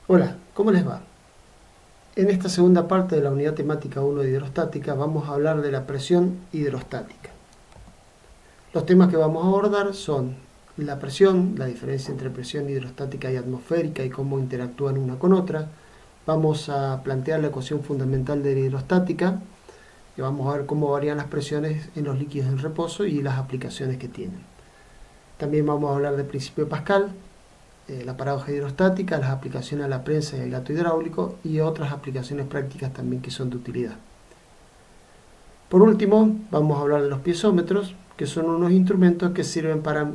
Hola, ¿cómo les va? En esta segunda parte de la unidad temática 1 de hidrostática vamos a hablar de la presión hidrostática. Los temas que vamos a abordar son la presión, la diferencia entre presión hidrostática y atmosférica y cómo interactúan una con otra. Vamos a plantear la ecuación fundamental de la hidrostática y vamos a ver cómo varían las presiones en los líquidos en reposo y las aplicaciones que tienen. También vamos a hablar del principio de Pascal, la paradoja hidrostática, las aplicaciones a la prensa y al gato hidráulico y otras aplicaciones prácticas también que son de utilidad. Por último, vamos a hablar de los piezómetros, que son unos instrumentos que sirven para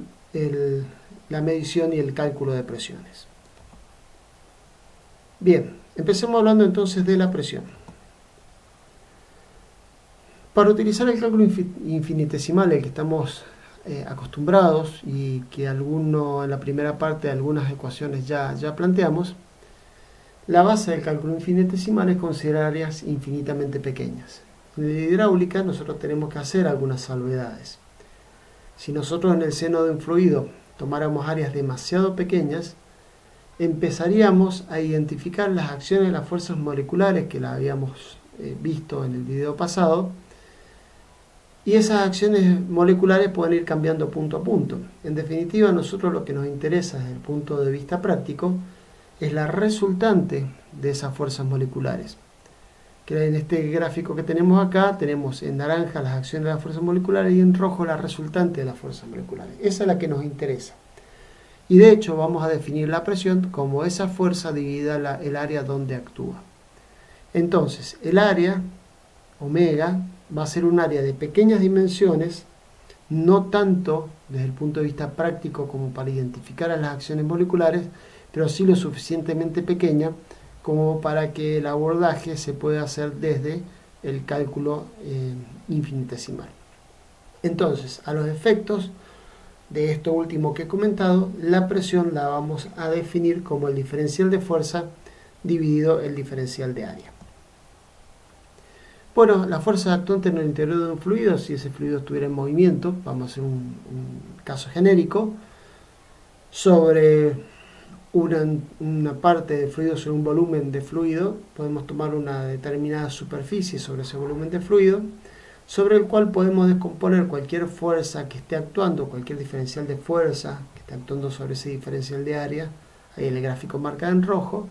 la medición y el cálculo de presiones. Bien, empecemos hablando entonces de la presión. Para utilizar el cálculo infinitesimal, el que estamos acostumbrados y que en la primera parte de algunas ecuaciones ya planteamos, la base del cálculo infinitesimal es considerar áreas infinitamente pequeñas. En la hidráulica nosotros tenemos que hacer algunas salvedades. Si nosotros en el seno de un fluido tomáramos áreas demasiado pequeñas, empezaríamos a identificar las acciones de las fuerzas moleculares que las habíamos visto en el video pasado, y esas acciones moleculares pueden ir cambiando punto a punto. En definitiva, a nosotros lo que nos interesa desde el punto de vista práctico es la resultante de esas fuerzas moleculares. Que en este gráfico que tenemos acá, tenemos en naranja las acciones de las fuerzas moleculares y en rojo la resultante de las fuerzas moleculares. Esa es la que nos interesa. Y de hecho vamos a definir la presión como esa fuerza dividida el área donde actúa. Entonces, el área, omega, va a ser un área de pequeñas dimensiones, no tanto desde el punto de vista práctico como para identificar a las acciones moleculares, pero sí lo suficientemente pequeña como para que el abordaje se pueda hacer desde el cálculo infinitesimal. Entonces, a los efectos de esto último que he comentado, la presión la vamos a definir como el diferencial de fuerza dividido el diferencial de área. Bueno, la fuerza actuante en el interior de un fluido, si ese fluido estuviera en movimiento, vamos a hacer un caso genérico, sobre una parte de fluido, sobre un volumen de fluido, podemos tomar una determinada superficie sobre ese volumen de fluido, sobre el cual podemos descomponer cualquier fuerza que esté actuando, cualquier diferencial de fuerza que esté actuando sobre ese diferencial de área, ahí el gráfico marca en rojo,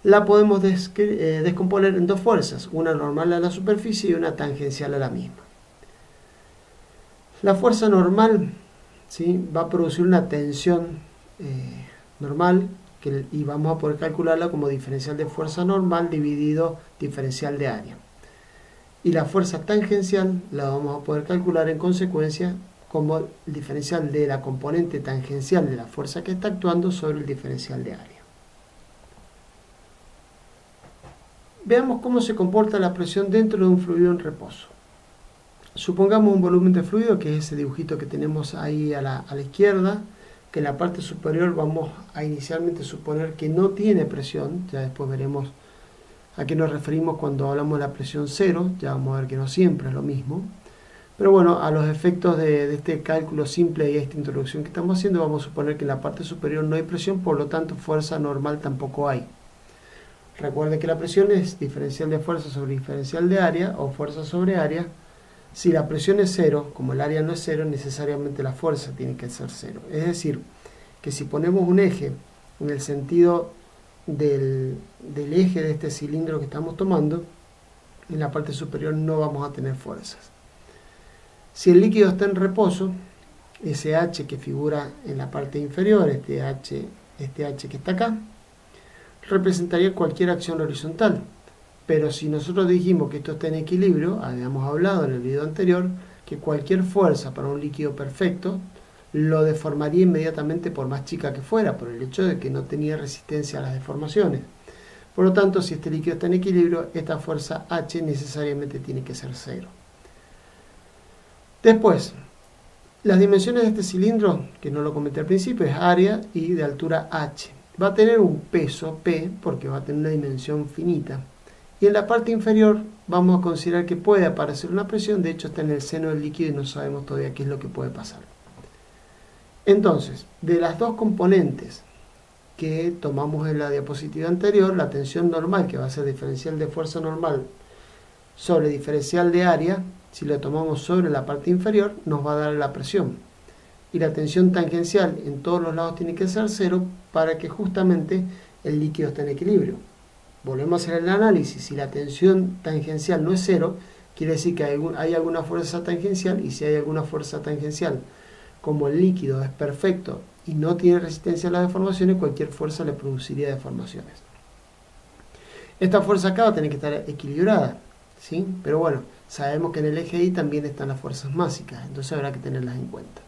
la podemos descomponer en dos fuerzas, una normal a la superficie y una tangencial a la misma. La fuerza normal, ¿sí?, va a producir una tensión normal y vamos a poder calcularla como diferencial de fuerza normal dividido diferencial de área. Y la fuerza tangencial la vamos a poder calcular en consecuencia como el diferencial de la componente tangencial de la fuerza que está actuando sobre el diferencial de área. Veamos cómo se comporta la presión dentro de un fluido en reposo. Supongamos un volumen de fluido, que es ese dibujito que tenemos ahí a la izquierda, que en la parte superior vamos a inicialmente suponer que no tiene presión, ya después veremos a qué nos referimos cuando hablamos de la presión cero, ya vamos a ver que no siempre es lo mismo. Pero bueno, a los efectos de este cálculo simple y esta introducción que estamos haciendo, vamos a suponer que en la parte superior no hay presión, por lo tanto fuerza normal tampoco hay. Recuerde que la presión es diferencial de fuerza sobre diferencial de área o fuerza sobre área. Si la presión es cero, como el área no es cero, necesariamente la fuerza tiene que ser cero. Es decir, que si ponemos un eje en el sentido del eje de este cilindro que estamos tomando, en la parte superior no vamos a tener fuerzas. Si el líquido está en reposo, ese H que figura en la parte inferior, este H que está acá, representaría cualquier acción horizontal. Pero si nosotros dijimos que esto está en equilibrio, habíamos hablado en el video anterior que cualquier fuerza para un líquido perfecto lo deformaría inmediatamente por más chica que fuera, por el hecho de que no tenía resistencia a las deformaciones. Por lo tanto, si este líquido está en equilibrio, esta fuerza H necesariamente tiene que ser cero. Después, las dimensiones de este cilindro, que no lo comenté al principio, es área y de altura H. Va a tener un peso P porque va a tener una dimensión finita. Y en la parte inferior vamos a considerar que puede aparecer una presión, de hecho está en el seno del líquido y no sabemos todavía qué es lo que puede pasar. Entonces, de las dos componentes que tomamos en la diapositiva anterior, la tensión normal, que va a ser diferencial de fuerza normal sobre diferencial de área, si lo tomamos sobre la parte inferior, nos va a dar la presión. Y la tensión tangencial en todos los lados tiene que ser cero para que justamente el líquido esté en equilibrio. Volvemos a hacer el análisis. Si la tensión tangencial no es cero, quiere decir que hay alguna fuerza tangencial, y si hay alguna fuerza tangencial, como el líquido es perfecto y no tiene resistencia a las deformaciones, cualquier fuerza le produciría deformaciones. Esta fuerza acá va a tener que estar equilibrada, ¿sí? Pero bueno, sabemos que en el eje Y también están las fuerzas másicas, entonces habrá que tenerlas en cuenta.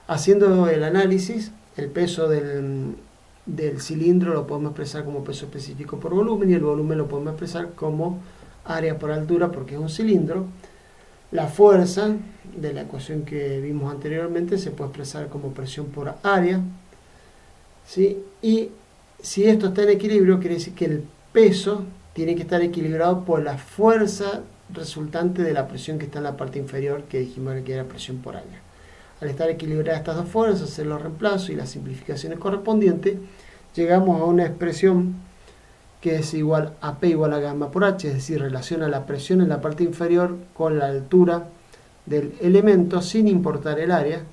Haciendo el análisis, el peso del cilindro lo podemos expresar como peso específico por volumen, y el volumen lo podemos expresar como área por altura, porque es un cilindro. La fuerza de la ecuación que vimos anteriormente se puede expresar como presión por área, ¿sí? Y si esto está en equilibrio, quiere decir que el peso tiene que estar equilibrado por la fuerza resultante de la presión que está en la parte inferior, que dijimos que era presión por área. Al estar equilibradas estas dos fuerzas, hacer los reemplazos y las simplificaciones correspondientes, llegamos a una expresión que es igual a P igual a gamma por H, es decir, relaciona la presión en la parte inferior con la altura del elemento sin importar el área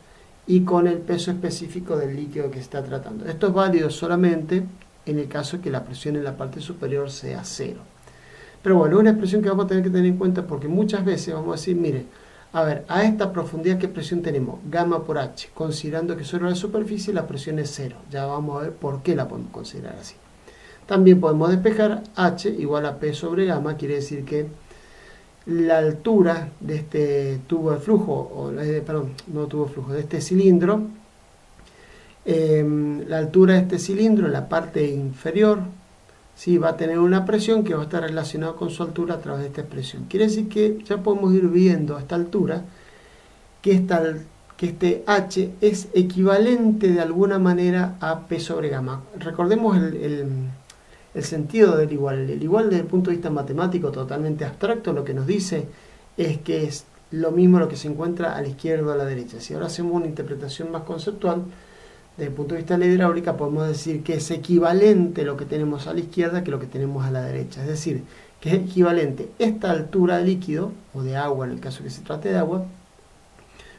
y con el peso específico del líquido que se está tratando. Esto es válido solamente en el caso de que la presión en la parte superior sea cero. Pero bueno, es una expresión que vamos a tener que tener en cuenta, porque muchas veces vamos a decir, mire, a ver, a esta profundidad, ¿qué presión tenemos? Gamma por H, considerando que sobre la superficie la presión es cero. Ya vamos a ver por qué la podemos considerar así. También podemos despejar H igual a P sobre gamma, quiere decir que la altura de este tubo de flujo, de este cilindro, la altura de este cilindro en la parte inferior, ¿sí?, va a tener una presión que va a estar relacionada con su altura a través de esta expresión. Quiere decir que ya podemos ir viendo a esta altura que este H es equivalente de alguna manera a P sobre gamma. Recordemos el sentido del igual. El igual desde el punto de vista matemático totalmente abstracto lo que nos dice es que es lo mismo lo que se encuentra a la izquierda o a la derecha. Si ahora hacemos una interpretación más conceptual, desde el punto de vista de la hidráulica, podemos decir que es equivalente lo que tenemos a la izquierda que lo que tenemos a la derecha. Es decir, que es equivalente esta altura de líquido, o de agua en el caso que se trate de agua,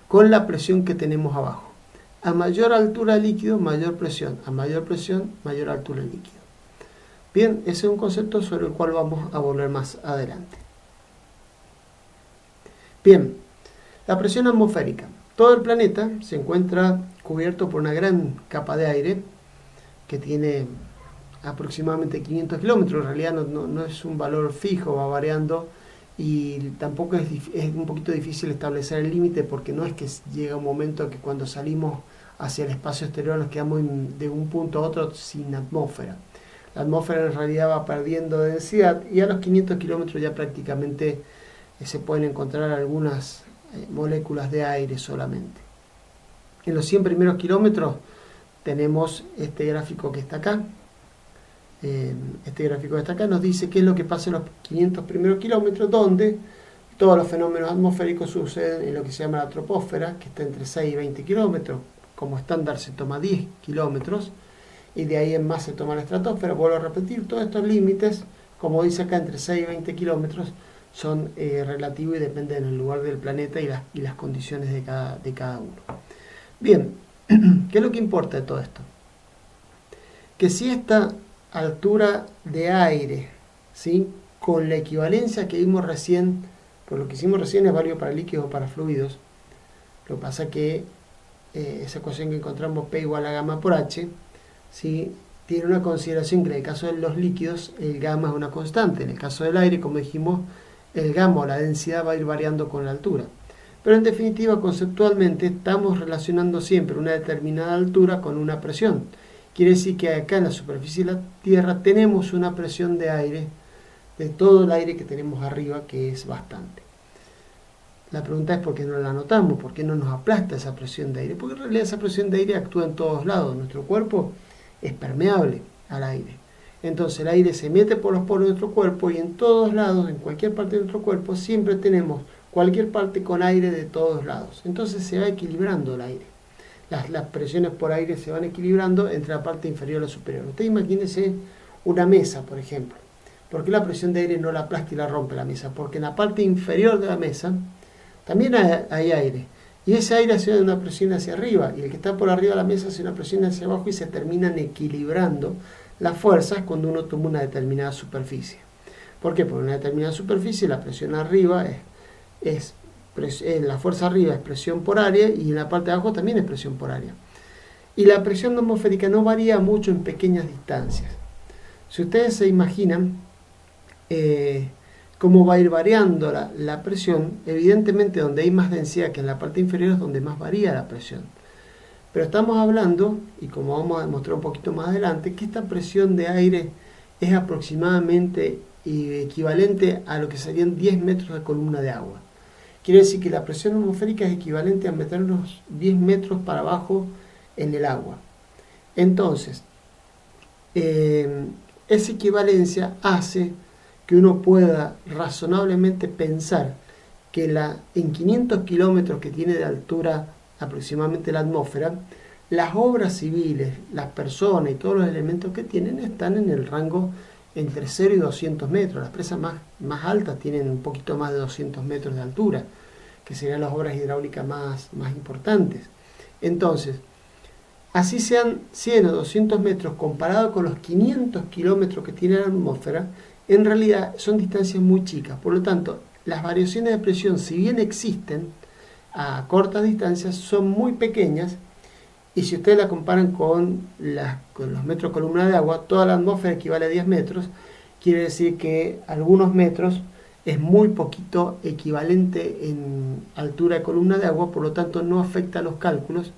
con la presión que tenemos abajo. A mayor altura de líquido, mayor presión. A mayor presión, mayor altura de líquido. Bien, ese es un concepto sobre el cual vamos a volver más adelante. Bien, la presión atmosférica. Todo el planeta se encuentra cubierto por una gran capa de aire que tiene aproximadamente 500 kilómetros. En realidad no es un valor fijo, va variando, y tampoco es un poquito difícil establecer el límite, porque no es que llega un momento que cuando salimos hacia el espacio exterior nos quedamos de un punto a otro sin atmósfera. La atmósfera en realidad va perdiendo densidad, y a los 500 kilómetros ya prácticamente se pueden encontrar algunas moléculas de aire solamente. En los 100 primeros kilómetros tenemos este gráfico que está acá. Este gráfico que está acá nos dice qué es lo que pasa en los 500 primeros kilómetros, donde todos los fenómenos atmosféricos suceden en lo que se llama la troposfera, que está entre 6 y 20 kilómetros. Como estándar se toma 10 kilómetros, y de ahí en más se toma la estratosfera. Vuelvo a repetir, todos estos límites, como dice acá, entre 6 y 20 kilómetros, son relativos y dependen del lugar del planeta y las condiciones de cada uno. Bien, ¿qué es lo que importa de todo esto? Que si esta altura de aire, ¿sí?, con la equivalencia que vimos recién, por lo que hicimos recién es válido para líquidos o para fluidos. Lo que pasa que esa ecuación que encontramos, P igual a gamma por H, ¿sí?, tiene una consideración que en el caso de los líquidos el gamma es una constante. En el caso del aire, como dijimos, el gamma o la densidad va a ir variando con la altura. Pero en definitiva, conceptualmente, estamos relacionando siempre una determinada altura con una presión. Quiere decir que acá en la superficie de la Tierra tenemos una presión de aire, de todo el aire que tenemos arriba, que es bastante. La pregunta es por qué no la notamos, por qué no nos aplasta esa presión de aire. Porque en realidad esa presión de aire actúa en todos lados. Nuestro cuerpo es permeable al aire. Entonces el aire se mete por los poros de nuestro cuerpo, y en todos lados, en cualquier parte de nuestro cuerpo, siempre tenemos cualquier parte con aire de todos lados. Entonces se va equilibrando el aire. las presiones por aire se van equilibrando entre la parte inferior y la superior. Usted imagínese una mesa, por ejemplo. ¿Por qué la presión de aire no la aplasta y la rompe la mesa? Porque en la parte inferior de la mesa también hay aire. Y ese aire hace una presión hacia arriba, y el que está por arriba de la mesa hace una presión hacia abajo, y se terminan equilibrando las fuerzas cuando uno toma una determinada superficie. ¿Por qué? Porque en una determinada superficie la presión arriba la fuerza arriba es presión por área, y en la parte de abajo también es presión por área. Y la presión atmosférica no varía mucho en pequeñas distancias. Si ustedes se imaginan cómo va a ir variando la presión, evidentemente donde hay más densidad que en la parte inferior es donde más varía la presión. Pero estamos hablando, y como vamos a demostrar un poquito más adelante, que esta presión de aire es aproximadamente equivalente a lo que serían 10 metros de columna de agua. Quiere decir que la presión atmosférica es equivalente a meternos 10 metros para abajo en el agua. Entonces, esa equivalencia hace que uno pueda razonablemente pensar que en 500 kilómetros que tiene de altura aproximadamente la atmósfera, las obras civiles, las personas y todos los elementos que tienen están en el rango entre 0 y 200 metros. Las presas más altas tienen un poquito más de 200 metros de altura, que serían las obras hidráulicas más importantes. Entonces, así sean 100 o 200 metros comparado con los 500 kilómetros que tiene la atmósfera, en realidad son distancias muy chicas. Por lo tanto, las variaciones de presión, si bien existen a cortas distancias, son muy pequeñas, y si ustedes la comparan con los metros columna de agua, toda la atmósfera equivale a 10 metros, quiere decir que algunos metros es muy poquito equivalente en altura de columna de agua, por lo tanto no afecta a los cálculos,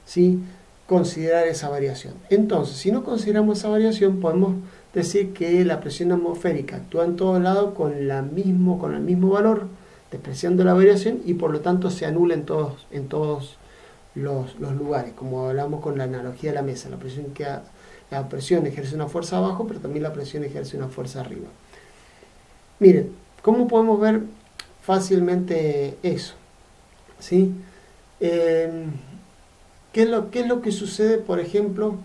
¿sí?, considerar esa variación. Entonces, si no consideramos esa variación, podemos decir que la presión atmosférica actúa en todos lados con el mismo valor, despreciando la variación, y por lo tanto se anula en todos los lugares, como hablamos con la analogía de la mesa. La presión ejerce una fuerza abajo, pero también la presión ejerce una fuerza arriba. Miren, ¿cómo podemos ver fácilmente eso? ¿Sí? ¿Qué es lo que sucede, por ejemplo,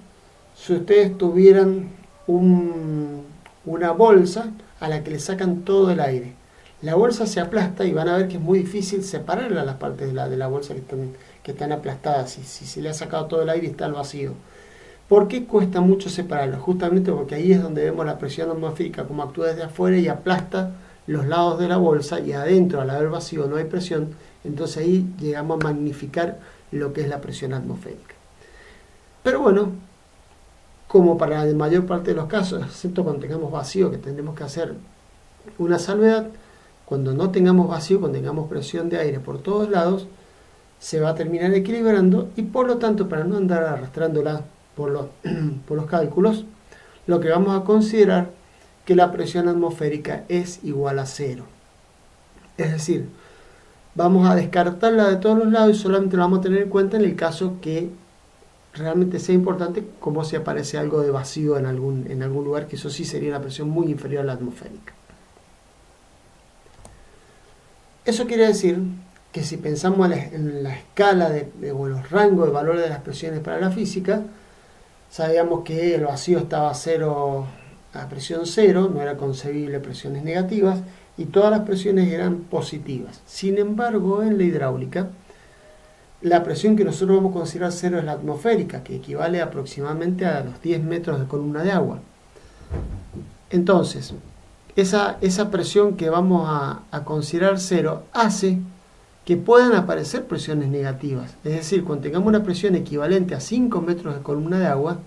si ustedes tuvieran una bolsa a la que le sacan todo el aire? La bolsa se aplasta y van a ver que es muy difícil separarla, las partes de la bolsa que están aplastadas. Si se le ha sacado todo el aire y está el vacío. ¿Por qué cuesta mucho separarlo? Justamente porque ahí es donde vemos la presión atmosférica como actúa desde afuera y aplasta los lados de la bolsa, y adentro, al haber vacío, no hay presión. Entonces ahí llegamos a magnificar lo que es la presión atmosférica. Pero bueno, como para la mayor parte de los casos, excepto cuando tengamos vacío, que tendremos que hacer una salvedad, cuando no tengamos vacío, cuando tengamos presión de aire por todos lados, se va a terminar equilibrando, y por lo tanto, para no andar arrastrándola por los cálculos, lo que vamos a considerar que la presión atmosférica es igual a 0. Es decir, vamos a descartarla de todos los lados y solamente lo vamos a tener en cuenta en el caso que realmente sea importante, como si aparece algo de vacío en algún lugar, que eso sí sería una presión muy inferior a la atmosférica. Eso quiere decir que si pensamos en la escala o los rangos de valores de las presiones para la física, sabíamos que el vacío estaba a presión 0, no era concebible presiones negativas, y todas las presiones eran positivas. Sin embargo, en la hidráulica, la presión que nosotros vamos a considerar 0 es la atmosférica, que equivale aproximadamente a los 10 metros de columna de agua. Entonces, esa presión que vamos a considerar 0 hace que puedan aparecer presiones negativas. Es decir, cuando tengamos una presión equivalente a 5 metros de columna de agua,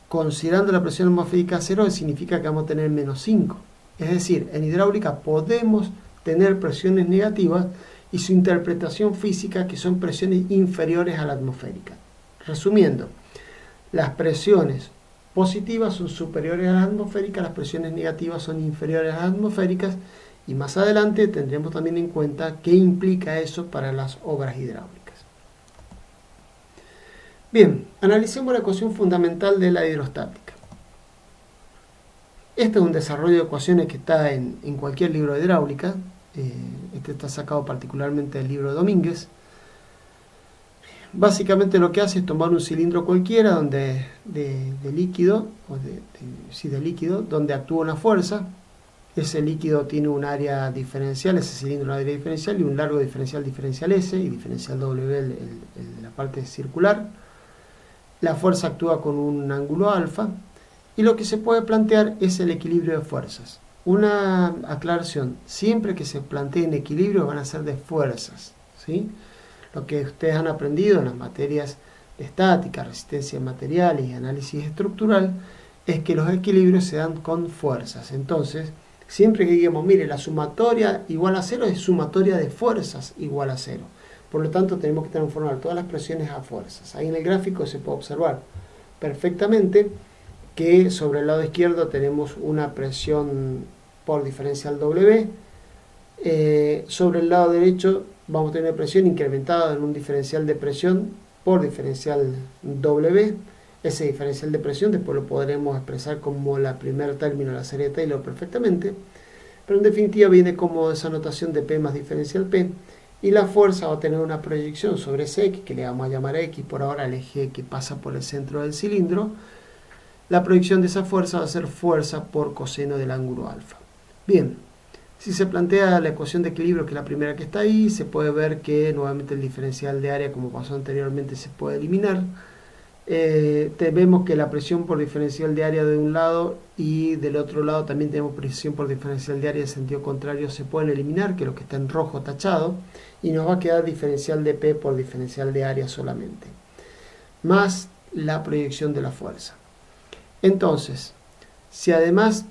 considerando la presión atmosférica 0, significa que vamos a tener menos 5. Es decir, en hidráulica podemos tener presiones negativas y su interpretación física, que son presiones inferiores a la atmosférica. Resumiendo, las presiones positivas son superiores a las atmosféricas, las presiones negativas son inferiores a las atmosféricas, y más adelante tendremos también en cuenta qué implica eso para las obras hidráulicas. Bien, analicemos la ecuación fundamental de la hidrostática. Este es un desarrollo de ecuaciones que está en cualquier libro de hidráulica. Este está sacado particularmente del libro de Domínguez. básicamente lo que hace es tomar un cilindro cualquiera donde, de líquido, sí, de líquido, donde actúa una fuerza. Ese líquido tiene un área diferencial, ese cilindro un área diferencial y un largo diferencial S y diferencial W en la parte circular. La fuerza actúa con un ángulo alfa y lo que se puede plantear es el equilibrio de fuerzas. Una aclaración, siempre que se planteen equilibrio van a ser de fuerzas, ¿sí? Lo que ustedes han aprendido en las materias de estática, resistencia de materiales y análisis estructural es que los equilibrios se dan con fuerzas. Entonces, siempre que digamos, mire, la sumatoria igual a cero es sumatoria de fuerzas igual a cero. Por lo tanto, tenemos que transformar todas las presiones a fuerzas. Ahí en el gráfico se puede observar perfectamente que sobre el lado izquierdo tenemos una presión por diferencial W. Sobre el lado derecho vamos a tener presión incrementada en un diferencial de presión por diferencial W. Ese diferencial de presión después lo podremos expresar como la primer término de la serie de Taylor perfectamente, pero en definitiva viene como esa notación de P más diferencial P, y la fuerza va a tener una proyección sobre ese X, que le vamos a llamar X por ahora el eje que pasa por el centro del cilindro. La proyección de esa fuerza va a ser fuerza por coseno del ángulo alfa. Bien, si se plantea la ecuación de equilibrio, que es la primera que está ahí, se puede ver que nuevamente el diferencial de área, como pasó anteriormente, se puede eliminar. Vemos que la presión por diferencial de área de un lado y del otro lado también tenemos presión por diferencial de área en sentido contrario, se pueden eliminar, que es lo que está en rojo tachado, y nos va a quedar diferencial de P por diferencial de área solamente, más la proyección de la fuerza. Entonces, si además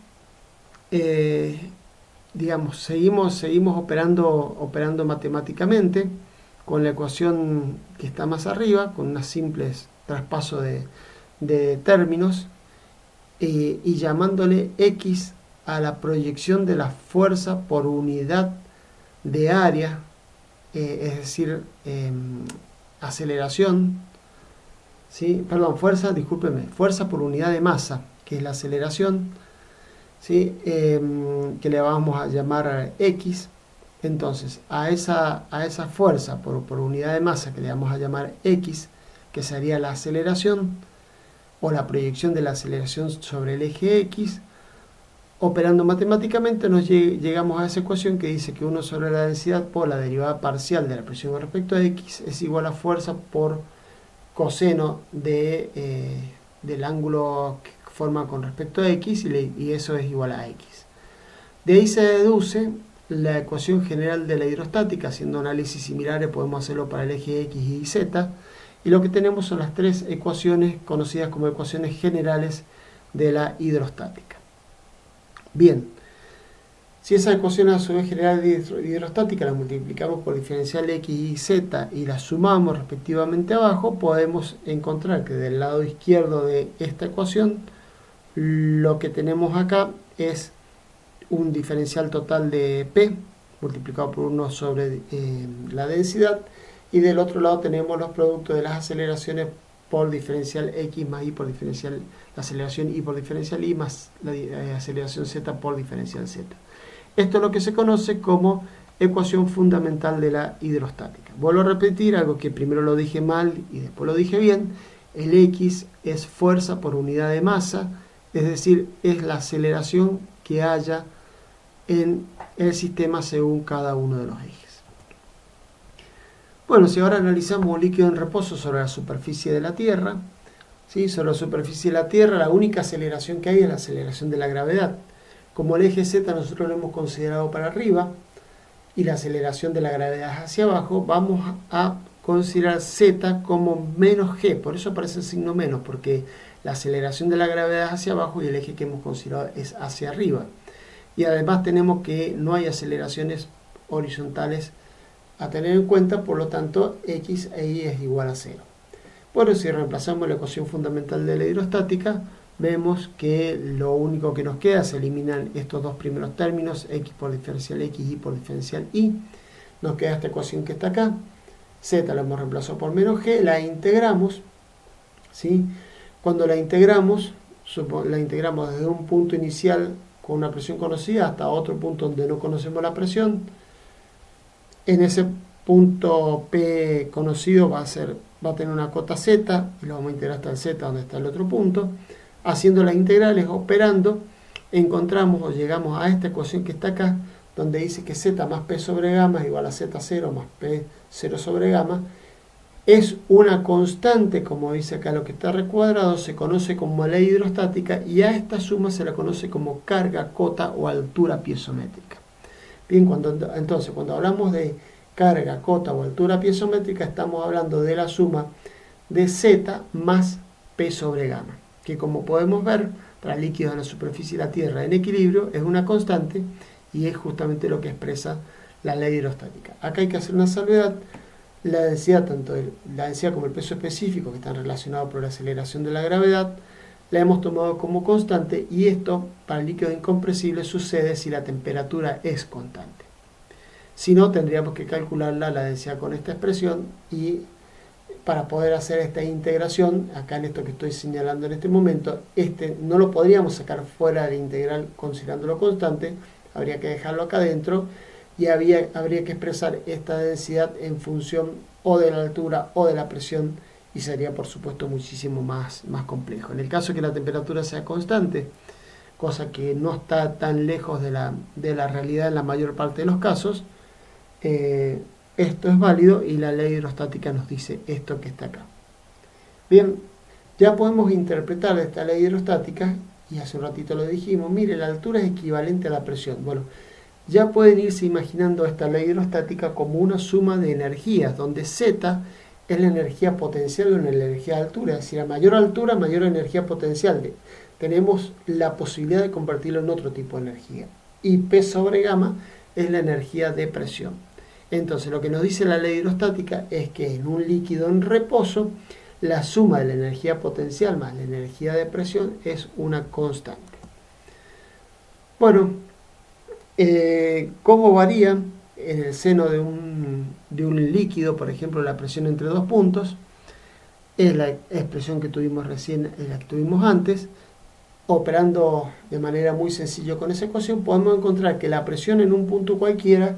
digamos, seguimos operando matemáticamente con la ecuación que está más arriba, con unas simples traspaso de términos, y llamándole X a la proyección de la fuerza por unidad de área, es decir, aceleración, ¿sí? Perdón, fuerza por unidad de masa, que es la aceleración, ¿sí? Que le vamos a llamar X. Entonces, a esa fuerza por unidad de masa que le vamos a llamar X, que sería la aceleración o la proyección de la aceleración sobre el eje X, operando matemáticamente llegamos a esa ecuación que dice que 1 sobre la densidad por la derivada parcial de la presión con respecto a X es igual a fuerza por coseno del ángulo que forma con respecto a X, y eso es igual a X. De ahí se deduce la ecuación general de la hidrostática. Haciendo análisis similares podemos hacerlo para el eje X y Z, y lo que tenemos son las tres ecuaciones conocidas como ecuaciones generales de la hidrostática. Bien, si esa ecuación a su vez general de hidrostática la multiplicamos por diferencial X y Z y la sumamos respectivamente abajo, podemos encontrar que del lado izquierdo de esta ecuación lo que tenemos acá es un diferencial total de P multiplicado por 1 sobre la densidad, y del otro lado tenemos los productos de las aceleraciones por diferencial X más Y por diferencial, la aceleración Y por diferencial Y más la aceleración Z por diferencial Z. Esto es lo que se conoce como ecuación fundamental de la hidrostática. Vuelvo a repetir algo que primero lo dije mal y después lo dije bien. El X es fuerza por unidad de masa, es decir, es la aceleración que haya en el sistema según cada uno de los ejes. Bueno, si ahora analizamos un líquido en reposo sobre la superficie de la Tierra, ¿sí? Sobre la superficie de la Tierra la única aceleración que hay es la aceleración de la gravedad. Como el eje Z nosotros lo hemos considerado para arriba y la aceleración de la gravedad es hacia abajo, vamos a considerar Z como menos G, por eso aparece el signo menos, porque la aceleración de la gravedad es hacia abajo y el eje que hemos considerado es hacia arriba. Y además tenemos que no hay aceleraciones horizontales a tener en cuenta, por lo tanto X e Y es igual a 0. Bueno, si reemplazamos la ecuación fundamental de la hidrostática, vemos que lo único que nos queda, se eliminan estos dos primeros términos, X por diferencial X, Y por diferencial Y. Nos queda esta ecuación que está acá. Z la hemos reemplazado por menos G, la integramos, ¿sí? Cuando la integramos desde un punto inicial con una presión conocida hasta otro punto donde no conocemos la presión. En ese punto P conocido va a ser va a tener una cota z, y lo vamos a integrar hasta el z, donde está el otro punto. Haciendo las integrales, operando, encontramos o llegamos a esta ecuación que está acá, donde dice que z más p sobre gamma es igual a z0 más p0 sobre gamma. Es una constante, como dice acá lo que está recuadrado, se conoce como ley hidrostática, y a esta suma se la conoce como carga, cota o altura piezométrica. Bien, entonces cuando hablamos de carga, cota o altura piezométrica, estamos hablando de la suma de z más p sobre gamma, que como podemos ver, para líquidos en la superficie de la Tierra en equilibrio, es una constante y es justamente lo que expresa la ley hidrostática. Acá hay que hacer una salvedad. La densidad, tanto la densidad como el peso específico, que están relacionados por la aceleración de la gravedad, la hemos tomado como constante, y esto para líquidos incompresibles sucede si la temperatura es constante. Si no, tendríamos que calcularla la densidad con esta expresión, y para poder hacer esta integración, acá en esto que estoy señalando en este momento, no lo podríamos sacar fuera de la integral considerándolo constante, habría que dejarlo acá adentro, y habría que expresar esta densidad en función o de la altura o de la presión, y sería por supuesto muchísimo más complejo. En el caso de que la temperatura sea constante, cosa que no está tan lejos de la realidad en la mayor parte de los casos, esto es válido, y la ley hidrostática nos dice esto que está acá. Bien, ya podemos interpretar esta ley hidrostática, y hace un ratito lo dijimos, mire, la altura es equivalente a la presión. Bueno, ya pueden irse imaginando esta ley hidrostática como una suma de energías, donde z es la energía potencial o la energía de altura, es decir, a mayor altura, mayor energía potencial. Tenemos la posibilidad de convertirlo en otro tipo de energía. Y P sobre gamma es la energía de presión. Entonces, lo que nos dice la ley hidrostática es que en un líquido en reposo, la suma de la energía potencial más la energía de presión es una constante. Bueno, ¿cómo varía en el seno de un líquido, por ejemplo, la presión entre dos puntos? Es la expresión que tuvimos recién, la que tuvimos antes. Operando de manera muy sencilla con esa ecuación, podemos encontrar que la presión en un punto cualquiera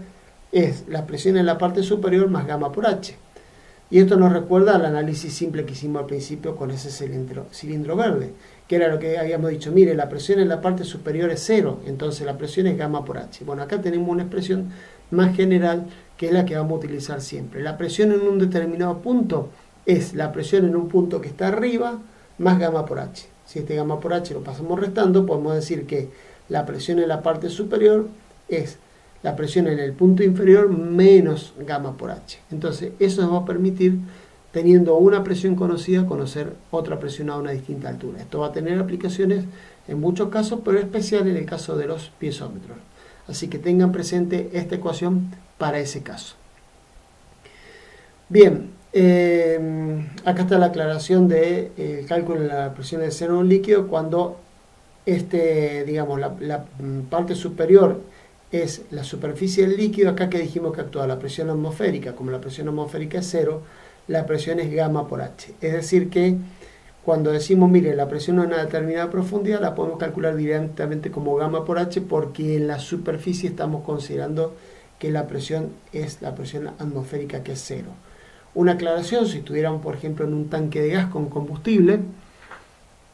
es la presión en la parte superior más gamma por h. Y esto nos recuerda al análisis simple que hicimos al principio con ese cilindro verde, que era lo que habíamos dicho, mire, la presión en la parte superior es 0, entonces la presión es gamma por h. Bueno, acá tenemos una expresión más general, que es la que vamos a utilizar siempre. La presión en un determinado punto es la presión en un punto que está arriba más gamma por h. Si este gamma por h lo pasamos restando, podemos decir que la presión en la parte superior es la presión en el punto inferior menos gamma por h. Entonces, eso nos va a permitir, teniendo una presión conocida, conocer otra presión a una distinta altura. Esto va a tener aplicaciones en muchos casos, pero en especial en el caso de los piezómetros. Así que tengan presente esta ecuación para ese caso. Bien, acá está la aclaración del cálculo de la presión del seno de un líquido cuando digamos, la parte superior es la superficie del líquido. Acá que dijimos que actúa la presión atmosférica, como la presión atmosférica es 0, la presión es gamma por h. Es decir que cuando decimos, mire, la presión a una determinada profundidad, la podemos calcular directamente como gamma por h, porque en la superficie estamos considerando que la presión es la presión atmosférica, que es 0. Una aclaración: si estuviéramos, por ejemplo, en un tanque de gas con combustible,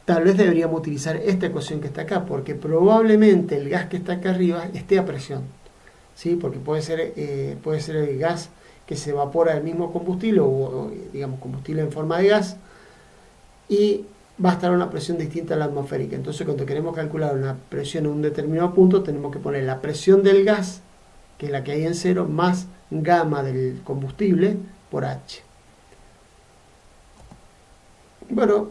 tal vez deberíamos utilizar esta ecuación que está acá, porque probablemente el gas que está acá arriba esté a presión, ¿sí? Porque puede ser el gas que se evapora del mismo combustible, o digamos combustible en forma de gas, y va a estar a una presión distinta a la atmosférica. Entonces, cuando queremos calcular una presión en un determinado punto, tenemos que poner la presión del gas, que es la que hay en 0, más gamma del combustible por h. Bueno,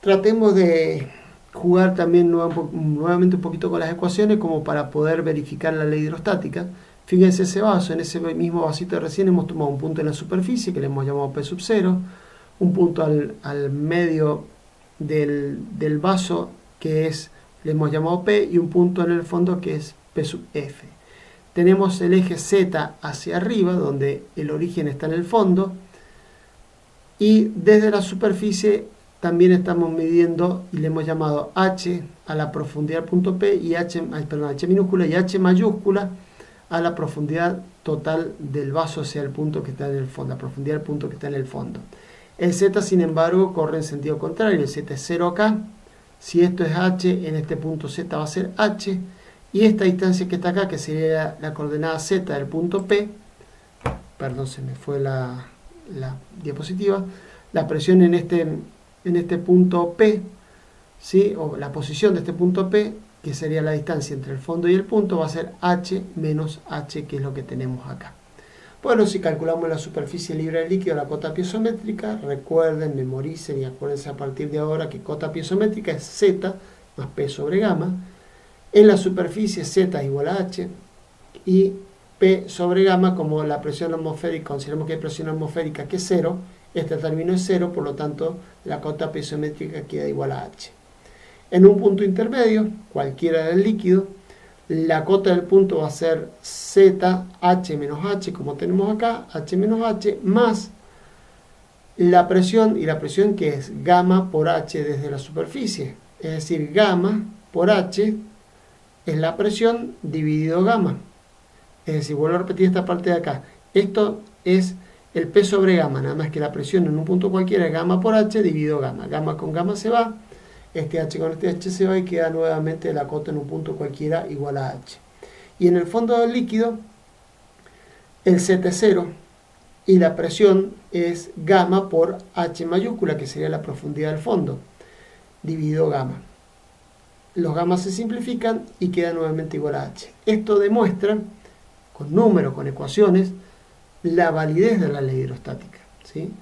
tratemos de jugar también nuevamente un poquito con las ecuaciones, como para poder verificar la ley hidrostática. Fíjense ese vaso, en ese mismo vasito de recién hemos tomado un punto en la superficie, que le hemos llamado P sub 0, un punto al medio del vaso, que le hemos llamado P, y un punto en el fondo, que es P sub F. Tenemos el eje Z hacia arriba, donde el origen está en el fondo, y desde la superficie también estamos midiendo, y le hemos llamado H a la profundidad del punto P, y H minúscula y H mayúscula a la profundidad total del vaso hacia el punto que está en el fondo, la profundidad del punto que está en el fondo. El Z, sin embargo, corre en sentido contrario. El Z es 0 acá. Si esto es H, en este punto Z va a ser H. Y esta distancia que está acá, que sería la coordenada Z del punto P, perdón, se me fue la diapositiva, la presión en este punto P, ¿sí? O la posición de este punto P, que sería la distancia entre el fondo y el punto, va a ser H menos H, que es lo que tenemos acá. Bueno, si calculamos la superficie libre del líquido, la cota piezométrica, recuerden, memoricen y acuérdense a partir de ahora que cota piezométrica es Z más P sobre gamma. En la superficie Z es igual a H y P sobre gamma, como la presión atmosférica, consideramos que hay presión atmosférica que es 0, este término es 0, por lo tanto la cota piezométrica queda igual a H. En un punto intermedio, cualquiera del líquido, la cota del punto va a ser Z, H menos H, como tenemos acá, H menos H, más la presión, y la presión que es gamma por H desde la superficie. Es decir, gamma por H es la presión dividido gamma. Es decir, vuelvo a repetir esta parte de acá. Esto es el P sobre gamma, nada más que la presión en un punto cualquiera es gamma por H dividido gamma. Gamma con gamma se va. Este H con este H se va y queda nuevamente la cota en un punto cualquiera igual a H. Y en el fondo del líquido, el Z es 0 y la presión es gamma por H mayúscula, que sería la profundidad del fondo, dividido gamma. Los gammas se simplifican y queda nuevamente igual a H. Esto demuestra, con números, con ecuaciones, la validez de la ley hidrostática, ¿sí?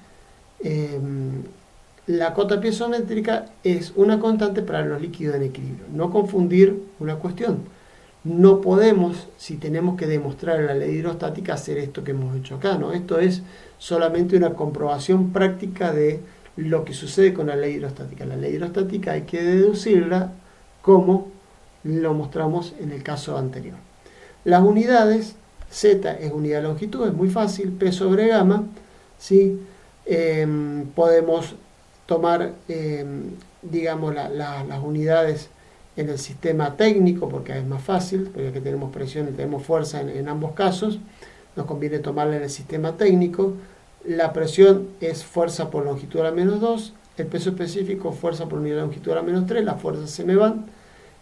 La cota piezométrica es una constante para los líquidos en equilibrio. No confundir una cuestión. No podemos, si tenemos que demostrar la ley hidrostática, hacer esto que hemos hecho acá, ¿no? Esto es solamente una comprobación práctica de lo que sucede con la ley hidrostática. La ley hidrostática hay que deducirla como lo mostramos en el caso anterior. Las unidades, Z es unidad de longitud, es muy fácil, P sobre gamma, ¿sí? Podemos tomar, digamos, las unidades en el sistema técnico, porque es más fácil, porque aquí tenemos presión y tenemos fuerza en ambos casos, nos conviene tomarla en el sistema técnico. La presión es fuerza por longitud a la menos 2, el peso específico fuerza por unidad de longitud a la menos 3, las fuerzas se me van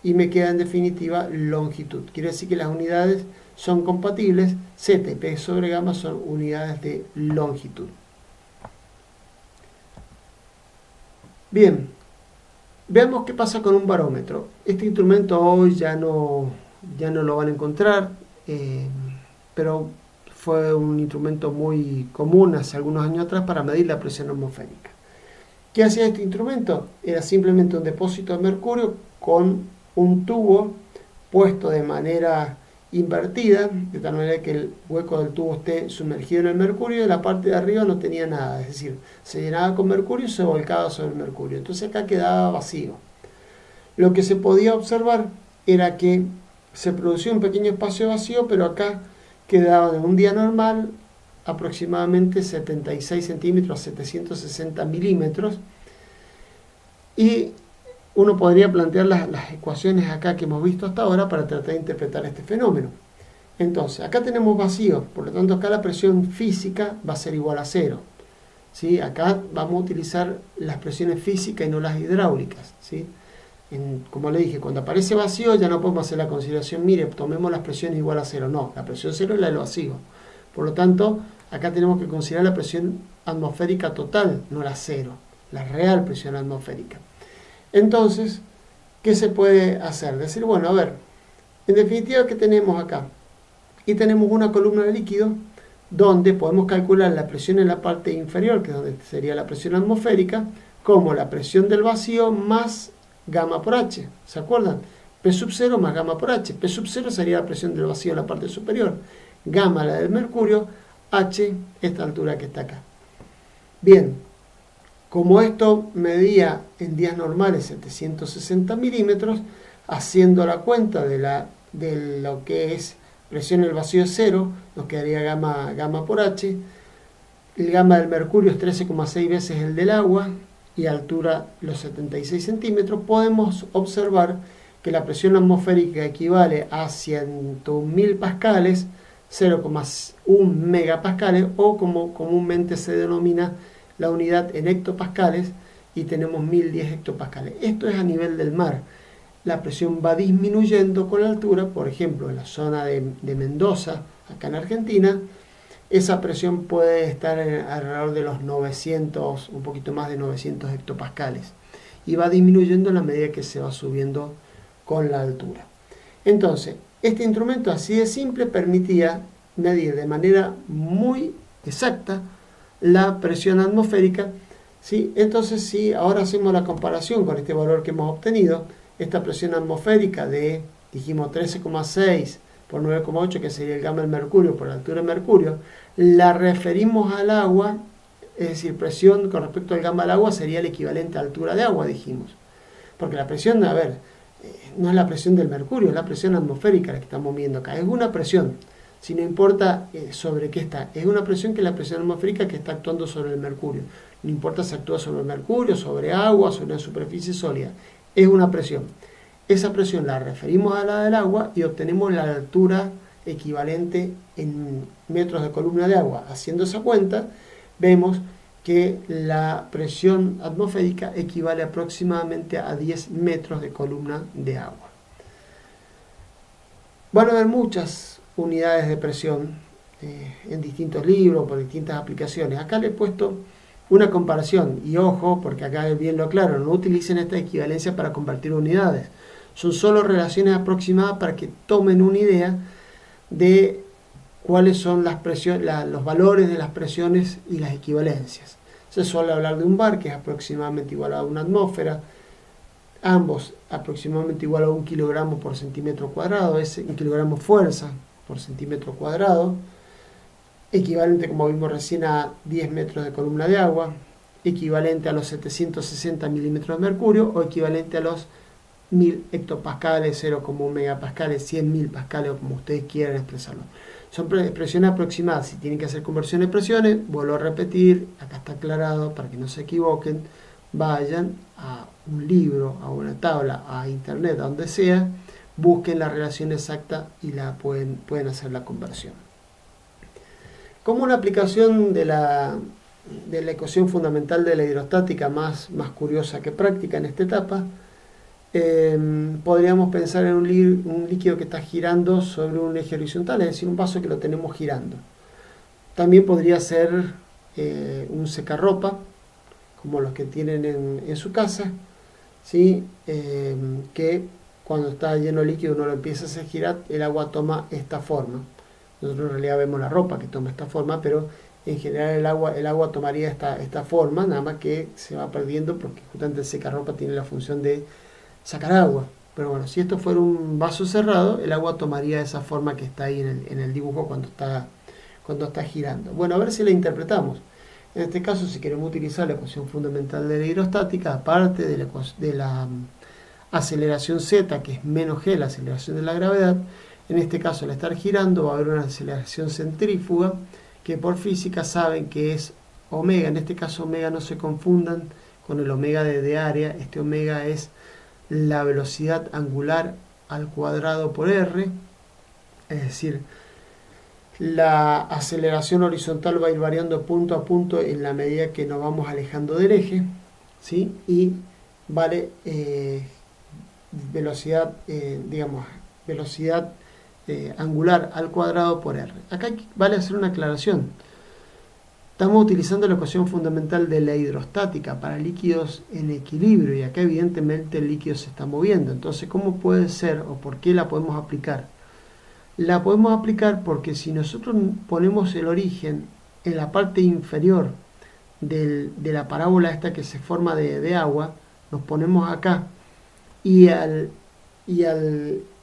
y me queda en definitiva longitud. Quiere decir que las unidades son compatibles, Z y P sobre gamma son unidades de longitud. Bien, veamos qué pasa con un barómetro. Este instrumento hoy ya no lo van a encontrar, pero fue un instrumento muy común hace algunos años atrás para medir la presión atmosférica. ¿Qué hacía este instrumento? Era simplemente un depósito de mercurio con un tubo puesto de manera invertida, de tal manera que el hueco del tubo esté sumergido en el mercurio y la parte de arriba no tenía nada, es decir, se llenaba con mercurio y se volcaba sobre el mercurio. Entonces acá quedaba vacío. Lo que se podía observar era que se producía un pequeño espacio vacío, pero acá quedaba en un día normal aproximadamente 76 centímetros a 760 milímetros, y uno podría plantear las ecuaciones acá que hemos visto hasta ahora para tratar de interpretar este fenómeno. Entonces, acá tenemos vacío, por lo tanto acá la presión física va a ser igual a 0. ¿Sí? Acá vamos a utilizar las presiones físicas y no las hidráulicas, ¿sí? Como le dije, cuando aparece vacío ya no podemos hacer la consideración, mire, tomemos las presiones igual a 0. No, la presión 0 es la del vacío. Por lo tanto, acá tenemos que considerar la presión atmosférica total, no la 0, la real presión atmosférica. Entonces, ¿qué se puede hacer? Decir, bueno, a ver, en definitiva, ¿qué tenemos acá? Y tenemos una columna de líquido donde podemos calcular la presión en la parte inferior, que es donde sería la presión atmosférica, como la presión del vacío más gamma por H. ¿Se acuerdan? P sub 0 más gamma por H. P sub 0 sería la presión del vacío en la parte superior. Gamma la del mercurio, H esta altura que está acá. Bien. Como esto medía en días normales 760 milímetros, haciendo la cuenta de lo que es presión en el vacío 0, nos quedaría gamma por H. El gamma del mercurio es 13,6 veces el del agua y altura los 76 centímetros. Podemos observar que la presión atmosférica equivale a 100.000 pascales, 0,1 megapascales, o como comúnmente se denomina la unidad en hectopascales y tenemos 1010 hectopascales. Esto es a nivel del mar. La presión va disminuyendo con la altura. Por ejemplo, en la zona de Mendoza, acá en Argentina, esa presión puede estar alrededor de los 900, un poquito más de 900 hectopascales. Y va disminuyendo en la medida que se va subiendo con la altura. Entonces, este instrumento así de simple permitía medir de manera muy exacta la presión atmosférica, ¿sí? Entonces, si ahora hacemos la comparación con este valor que hemos obtenido, esta presión atmosférica de, dijimos, 13,6 por 9,8, que sería el gamma del mercurio por la altura del mercurio, la referimos al agua, es decir, presión con respecto al gamma del agua sería el equivalente a altura de agua, dijimos. Porque la presión, a ver, no es la presión del mercurio, es la presión atmosférica la que estamos viendo acá. Es una presión, si no importa sobre qué está, es una presión que es la presión atmosférica que está actuando sobre el mercurio. No importa si actúa sobre el mercurio, sobre agua, sobre una superficie sólida, es una presión. Esa presión la referimos a la del agua y obtenemos la altura equivalente en metros de columna de agua. Haciendo esa cuenta, vemos que la presión atmosférica equivale aproximadamente a 10 metros de columna de agua. Van a haber muchas unidades de presión en distintos libros, por distintas aplicaciones. Acá le he puesto una comparación, y ojo, porque acá es bien lo claro, no utilicen esta equivalencia para convertir unidades. Son solo relaciones aproximadas para que tomen una idea de cuáles son las los valores de las presiones y las equivalencias. Se suele hablar de un bar, que es aproximadamente igual a una atmósfera, ambos aproximadamente igual a 1 kilogramo por centímetro cuadrado, es 1 kilogramo fuerza por centímetro cuadrado, equivalente, como vimos recién, a 10 metros de columna de agua, equivalente a los 760 milímetros de mercurio, o equivalente a los 1000 hectopascales, 0,1 megapascales, 100.000 pascales, o como ustedes quieran expresarlo. Son expresiones aproximadas. Si tienen que hacer conversión de presiones, vuelvo a repetir, acá está aclarado para que no se equivoquen, vayan a un libro, a una tabla, a internet, a donde sea, busquen la relación exacta y pueden hacer la conversión. Como una aplicación de la ecuación fundamental de la hidrostática más curiosa que práctica en esta etapa, podríamos pensar en un líquido que está girando sobre un eje horizontal, es decir, un vaso que lo tenemos girando. También podría ser un secarropa, como los que tienen en su casa, ¿sí? Que cuando está lleno de líquido uno lo empieza a hacer girar, el agua toma esta forma. Nosotros en realidad vemos la ropa que toma esta forma, pero en general el agua tomaría esta forma, nada más que se va perdiendo porque justamente el secarropa tiene la función de sacar agua. Pero bueno, si esto fuera un vaso cerrado, el agua tomaría esa forma que está ahí en el dibujo cuando está girando. Bueno, a ver si la interpretamos. En este caso, si queremos utilizar la ecuación fundamental de la hidrostática, aparte de la aceleración z, que es menos g, la aceleración de la gravedad, en este caso al estar girando va a haber una aceleración centrífuga, que por física saben que es omega. En este caso omega, no se confundan con el omega de área, este omega es la velocidad angular al cuadrado por r, es decir, la aceleración horizontal va a ir variando punto a punto en la medida que nos vamos alejando del eje, ¿sí? Y vale velocidad, velocidad angular al cuadrado por r. Acá vale hacer una aclaración. Estamos utilizando la ecuación fundamental de la hidrostática para líquidos en equilibrio, y acá evidentemente el líquido se está moviendo. Entonces, ¿cómo puede ser o por qué la podemos aplicar? La podemos aplicar porque si nosotros ponemos el origen en la parte inferior de la parábola esta que se forma de agua, nos ponemos acá y al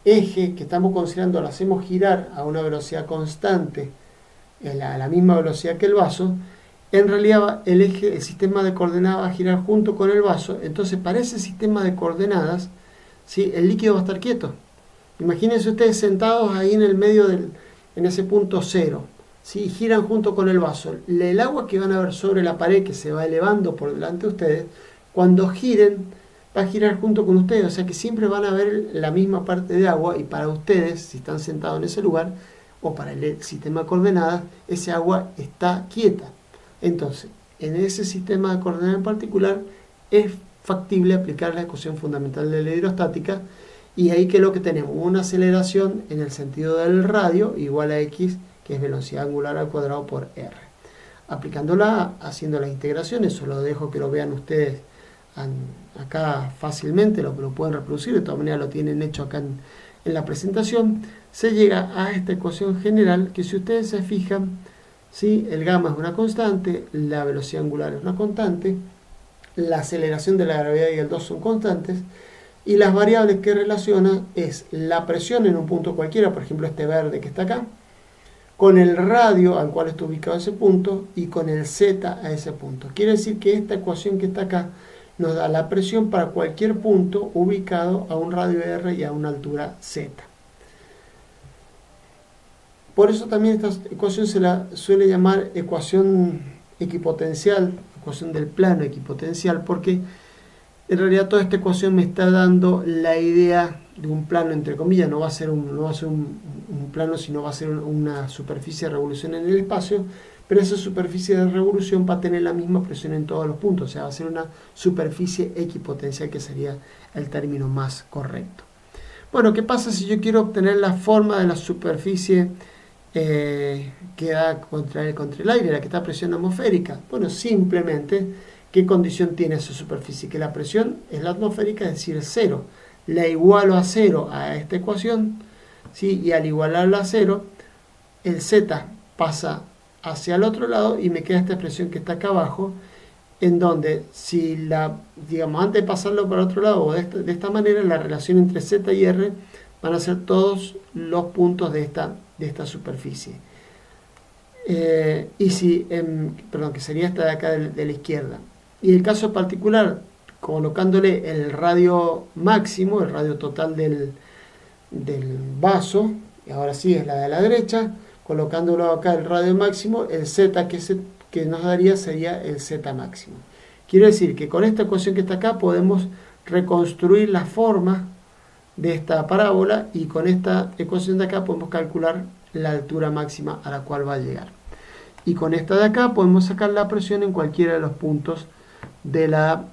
eje que estamos considerando lo hacemos girar a una velocidad constante, a la misma velocidad que el vaso, en realidad el sistema de coordenadas va a girar junto con el vaso. Entonces, para ese sistema de coordenadas, ¿sí?, el líquido va a estar quieto. Imagínense ustedes sentados ahí en el medio en ese punto cero, ¿sí?, giran junto con el vaso. El agua que van a ver sobre la pared, que se va elevando por delante de ustedes, cuando giren, va a girar junto con ustedes. O sea que siempre van a ver la misma parte de agua, y para ustedes, si están sentados en ese lugar, o para el sistema de coordenadas, ese agua está quieta. Entonces, en ese sistema de coordenadas en particular es factible aplicar la ecuación fundamental de la hidrostática, y ahí que lo que tenemos, una aceleración en el sentido del radio igual a x, que es velocidad angular al cuadrado por r. Aplicándola, haciendo la integración, eso lo dejo que lo vean ustedes acá fácilmente, lo pueden reproducir, de todas maneras lo tienen hecho acá en la presentación, se llega a esta ecuación general que, si ustedes se fijan, ¿sí? El gamma es una constante, la velocidad angular es una constante, la aceleración de la gravedad y el 2 son constantes, y las variables que relaciona es la presión en un punto cualquiera, por ejemplo este verde que está acá, con el radio al cual está ubicado ese punto y con el z a ese punto. Quiere decir que esta ecuación que está acá nos da la presión para cualquier punto ubicado a un radio r y a una altura z. Por eso también esta ecuación se la suele llamar ecuación equipotencial, ecuación del plano equipotencial, porque en realidad toda esta ecuación me está dando la idea de un plano, entre comillas. No va a ser un plano, sino va a ser una superficie de revolución en el espacio, pero esa superficie de revolución va a tener la misma presión en todos los puntos, o sea, va a ser una superficie equipotencial, que sería el término más correcto. Bueno, ¿qué pasa si yo quiero obtener la forma de la superficie que da contra el aire, la que está a presión atmosférica? Bueno, simplemente, ¿qué condición tiene esa superficie? Que la presión es la atmosférica, es decir, es cero. La igualo a cero a esta ecuación, ¿sí? Y al igualarla a cero, el z pasa hacia el otro lado y me queda esta expresión que está acá abajo, en donde, si digamos, antes de pasarlo para otro lado, de esta manera, la relación entre z y r van a ser todos los puntos de esta superficie. Y si, perdón, que sería esta de acá de la izquierda. Y el caso particular, colocándole el radio máximo, el radio total del vaso, y ahora sí es la de la derecha, colocándolo acá el radio máximo, el z que nos daría sería el z máximo. Quiere decir que con esta ecuación que está acá podemos reconstruir la forma de esta parábola, y con esta ecuación de acá podemos calcular la altura máxima a la cual va a llegar. Y con esta de acá podemos sacar la presión en cualquiera de los puntos dentro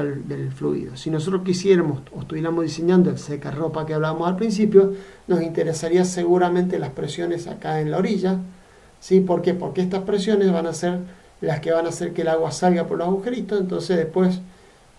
del fluido. Si nosotros quisiéramos o estuviéramos diseñando el secarropa que hablábamos al principio, nos interesaría seguramente las presiones acá en la orilla, ¿sí? ¿Por qué? Porque estas presiones van a ser las que van a hacer que el agua salga por los agujeritos. Entonces después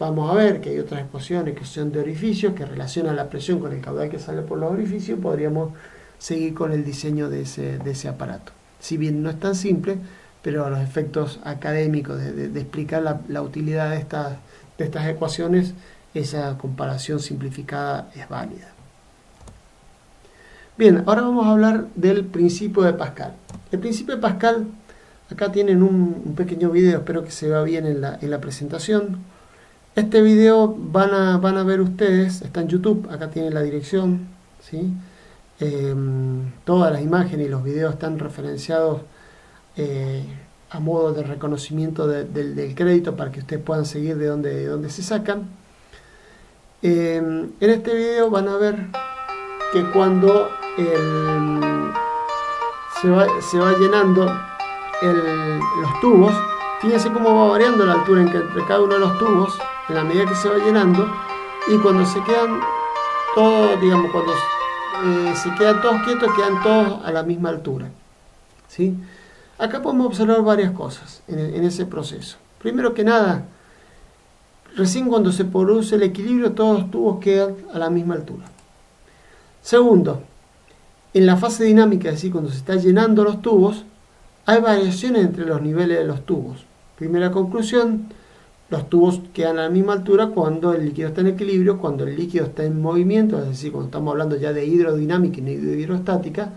vamos a ver que hay otras ecuaciones que son de orificios, que relacionan la presión con el caudal que sale por los orificios. Podríamos seguir con el diseño de ese aparato. Si bien no es tan simple, pero a los efectos académicos de explicar la utilidad de estas ecuaciones, esa comparación simplificada es válida. Bien, ahora vamos a hablar del principio de Pascal. El principio de Pascal, acá tienen un pequeño video, espero que se vea bien en la presentación. Este video van a ver ustedes, está en YouTube, acá tienen la dirección, ¿sí? Todas las imágenes y los videos están referenciados a modo de reconocimiento del crédito, para que ustedes puedan seguir de dónde se sacan. En este video van a ver que cuando se va llenando los tubos, fíjense cómo va variando la altura entre cada uno de los tubos en la medida que se va llenando, y cuando se quedan todos, digamos, cuando se quedan todos quietos, quedan todos a la misma altura, ¿sí? Acá podemos observar varias cosas en ese proceso. Primero que nada, recién cuando se produce el equilibrio, todos los tubos quedan a la misma altura. Segundo, en la fase dinámica, es decir, cuando se está llenando los tubos, hay variaciones entre los niveles de los tubos. Primera conclusión, los tubos quedan a la misma altura cuando el líquido está en equilibrio. Cuando el líquido está en movimiento, es decir, cuando estamos hablando ya de hidrodinámica y de hidrostática,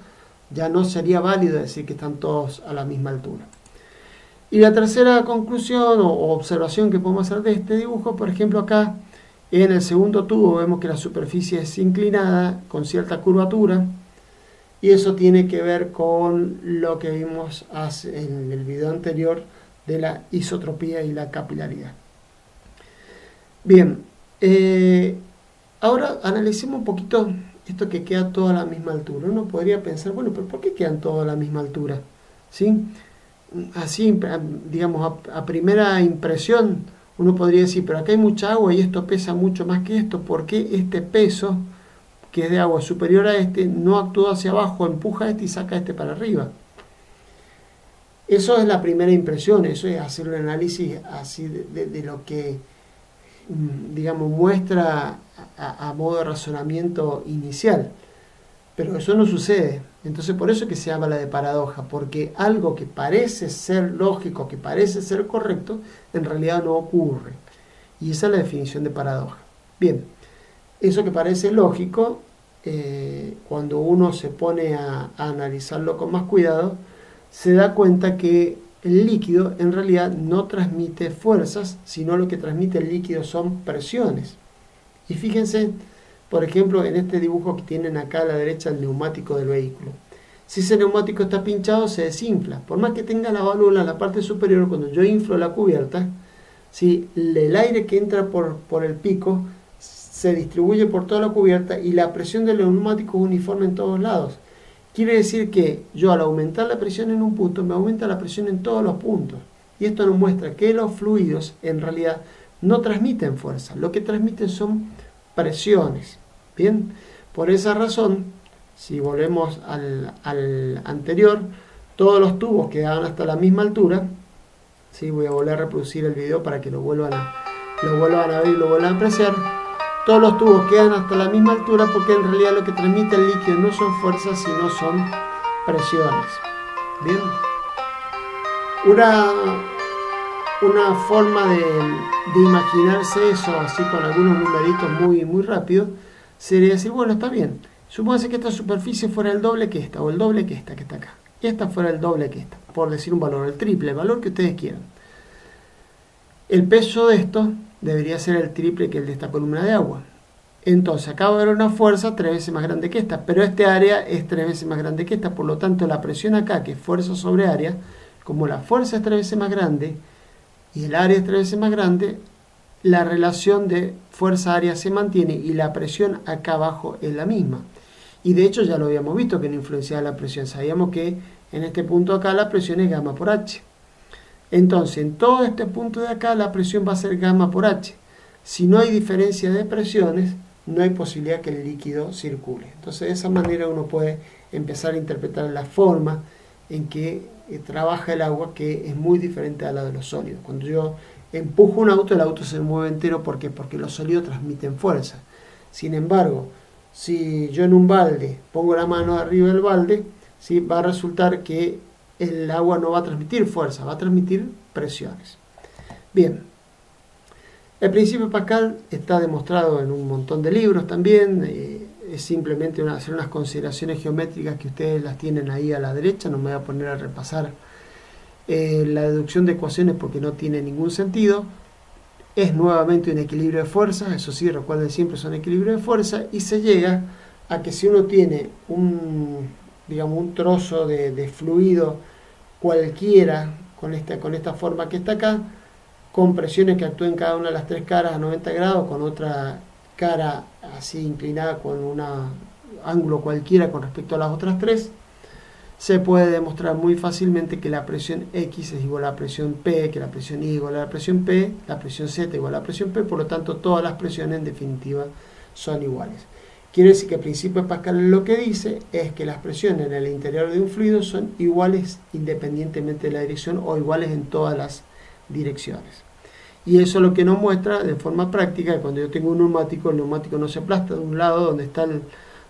ya no sería válido decir que están todos a la misma altura. Y la tercera conclusión o observación que podemos hacer de este dibujo, por ejemplo, acá en el segundo tubo vemos que la superficie es inclinada con cierta curvatura, y eso tiene que ver con lo que vimos en el video anterior de la isotropía y la capilaridad. Bien, ahora analicemos un poquito esto que queda todo a la misma altura. Uno podría pensar, bueno, pero ¿por qué quedan todos a la misma altura? ¿Sí? así, digamos, a primera impresión, uno podría decir, pero acá hay mucha agua y esto pesa mucho más que esto, ¿por qué este peso, que es de agua superior a este, no actúa hacia abajo, empuja a este y saca a este para arriba? Eso es la primera impresión, eso es hacer un análisis así de lo que, digamos, muestra a modo de razonamiento inicial. Pero eso no sucede. Entonces por eso que se habla de paradoja, porque algo que parece ser lógico, que parece ser correcto, en realidad no ocurre. Y esa es la definición de paradoja. Bien, eso que parece lógico, cuando uno se pone a analizarlo con más cuidado, se da cuenta que el líquido en realidad no transmite fuerzas, sino lo que transmite el líquido son presiones. Y fíjense, por ejemplo, en este dibujo que tienen acá a la derecha, el neumático del vehículo. Si ese neumático está pinchado, se desinfla. Por más que tenga la válvula en la parte superior, cuando yo inflo la cubierta, si el aire que entra por el pico se distribuye por toda la cubierta y la presión del neumático es uniforme en todos lados. Quiere decir que yo, al aumentar la presión en un punto, me aumenta la presión en todos los puntos. Y esto nos muestra que los fluidos en realidad no transmiten fuerza, lo que transmiten son presiones. Bien, por esa razón, si volvemos al anterior, todos los tubos quedaban hasta la misma altura. ¿Sí? Voy a volver a reproducir el video para que lo vuelvan a ver y lo vuelvan a apreciar. Todos los tubos quedan hasta la misma altura porque en realidad lo que transmite el líquido no son fuerzas, sino son presiones. Bien, una forma de imaginarse eso, así con algunos numeritos muy rápido, sería decir, bueno, está bien, supóngase que esta superficie fuera el doble que esta, o el doble que está acá. Esta fuera el doble que esta, por decir un valor, el triple, el valor que ustedes quieran. El peso de esto debería ser el triple que el de esta columna de agua. Entonces, acá va a haber una fuerza 3 veces más grande que esta, pero este área es 3 veces más grande que esta, por lo tanto, la presión acá, que es fuerza sobre área, como la fuerza es 3 veces más grande y el área es 3 veces más grande, la relación de fuerza-área se mantiene y la presión acá abajo es la misma. Y de hecho ya lo habíamos visto que no influenciaba la presión. Sabíamos que en este punto acá la presión es gamma por H. Entonces, en todo este punto de acá la presión va a ser gamma por H. Si no hay diferencia de presiones, no hay posibilidad que el líquido circule. Entonces, de esa manera uno puede empezar a interpretar la forma en que trabaja el agua, que es muy diferente a la de los sólidos. Cuando yo empujo un auto, el auto se mueve entero. ¿Por qué? Porque los sólidos transmiten fuerza. Sin embargo, si yo en un balde pongo la mano arriba del balde, ¿sí? Va a resultar que el agua no va a transmitir fuerza, va a transmitir presiones. Bien, el principio de Pascal está demostrado en un montón de libros también. Es simplemente hacer unas consideraciones geométricas que ustedes las tienen ahí a la derecha. No me voy a poner a repasar la deducción de ecuaciones porque no tiene ningún sentido. Es nuevamente un equilibrio de fuerzas, eso sí, recuerden siempre son equilibrios de fuerza, y se llega a que si uno tiene un trozo de fluido cualquiera con esta forma que está acá, con presiones que actúen cada una de las tres caras a 90 grados, con otra cara así inclinada con un ángulo cualquiera con respecto a las otras tres, se puede demostrar muy fácilmente que la presión X es igual a la presión P, que la presión Y es igual a la presión P, la presión Z es igual a la presión P, por lo tanto todas las presiones en definitiva son iguales. Quiere decir que el principio de Pascal lo que dice es que las presiones en el interior de un fluido son iguales independientemente de la dirección o iguales en todas las direcciones. Y eso es lo que nos muestra de forma práctica que cuando yo tengo un neumático, el neumático no se aplasta de un lado donde está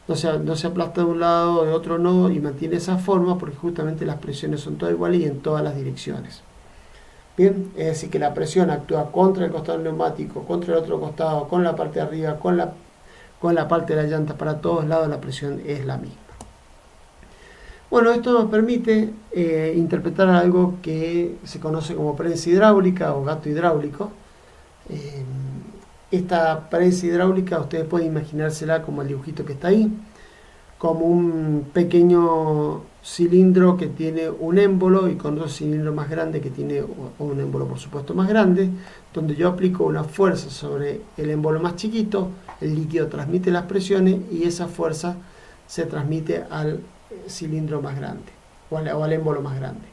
no se aplasta de un lado, de otro no, y mantiene esa forma porque justamente las presiones son todas iguales y en todas las direcciones. Bien, es decir que la presión actúa contra el costado del neumático, contra el otro costado, con la parte de arriba, con la parte de la llanta, para todos lados la presión es la misma. Bueno, esto nos permite interpretar algo que se conoce como prensa hidráulica o gato hidráulico. Esta prensa hidráulica ustedes pueden imaginársela como el dibujito que está ahí, como un pequeño cilindro que tiene un émbolo y con otro cilindro más grande que tiene un émbolo por supuesto más grande, donde yo aplico una fuerza sobre el émbolo más chiquito, el líquido transmite las presiones y esa fuerza se transmite al cilindro más grande o al émbolo más grande.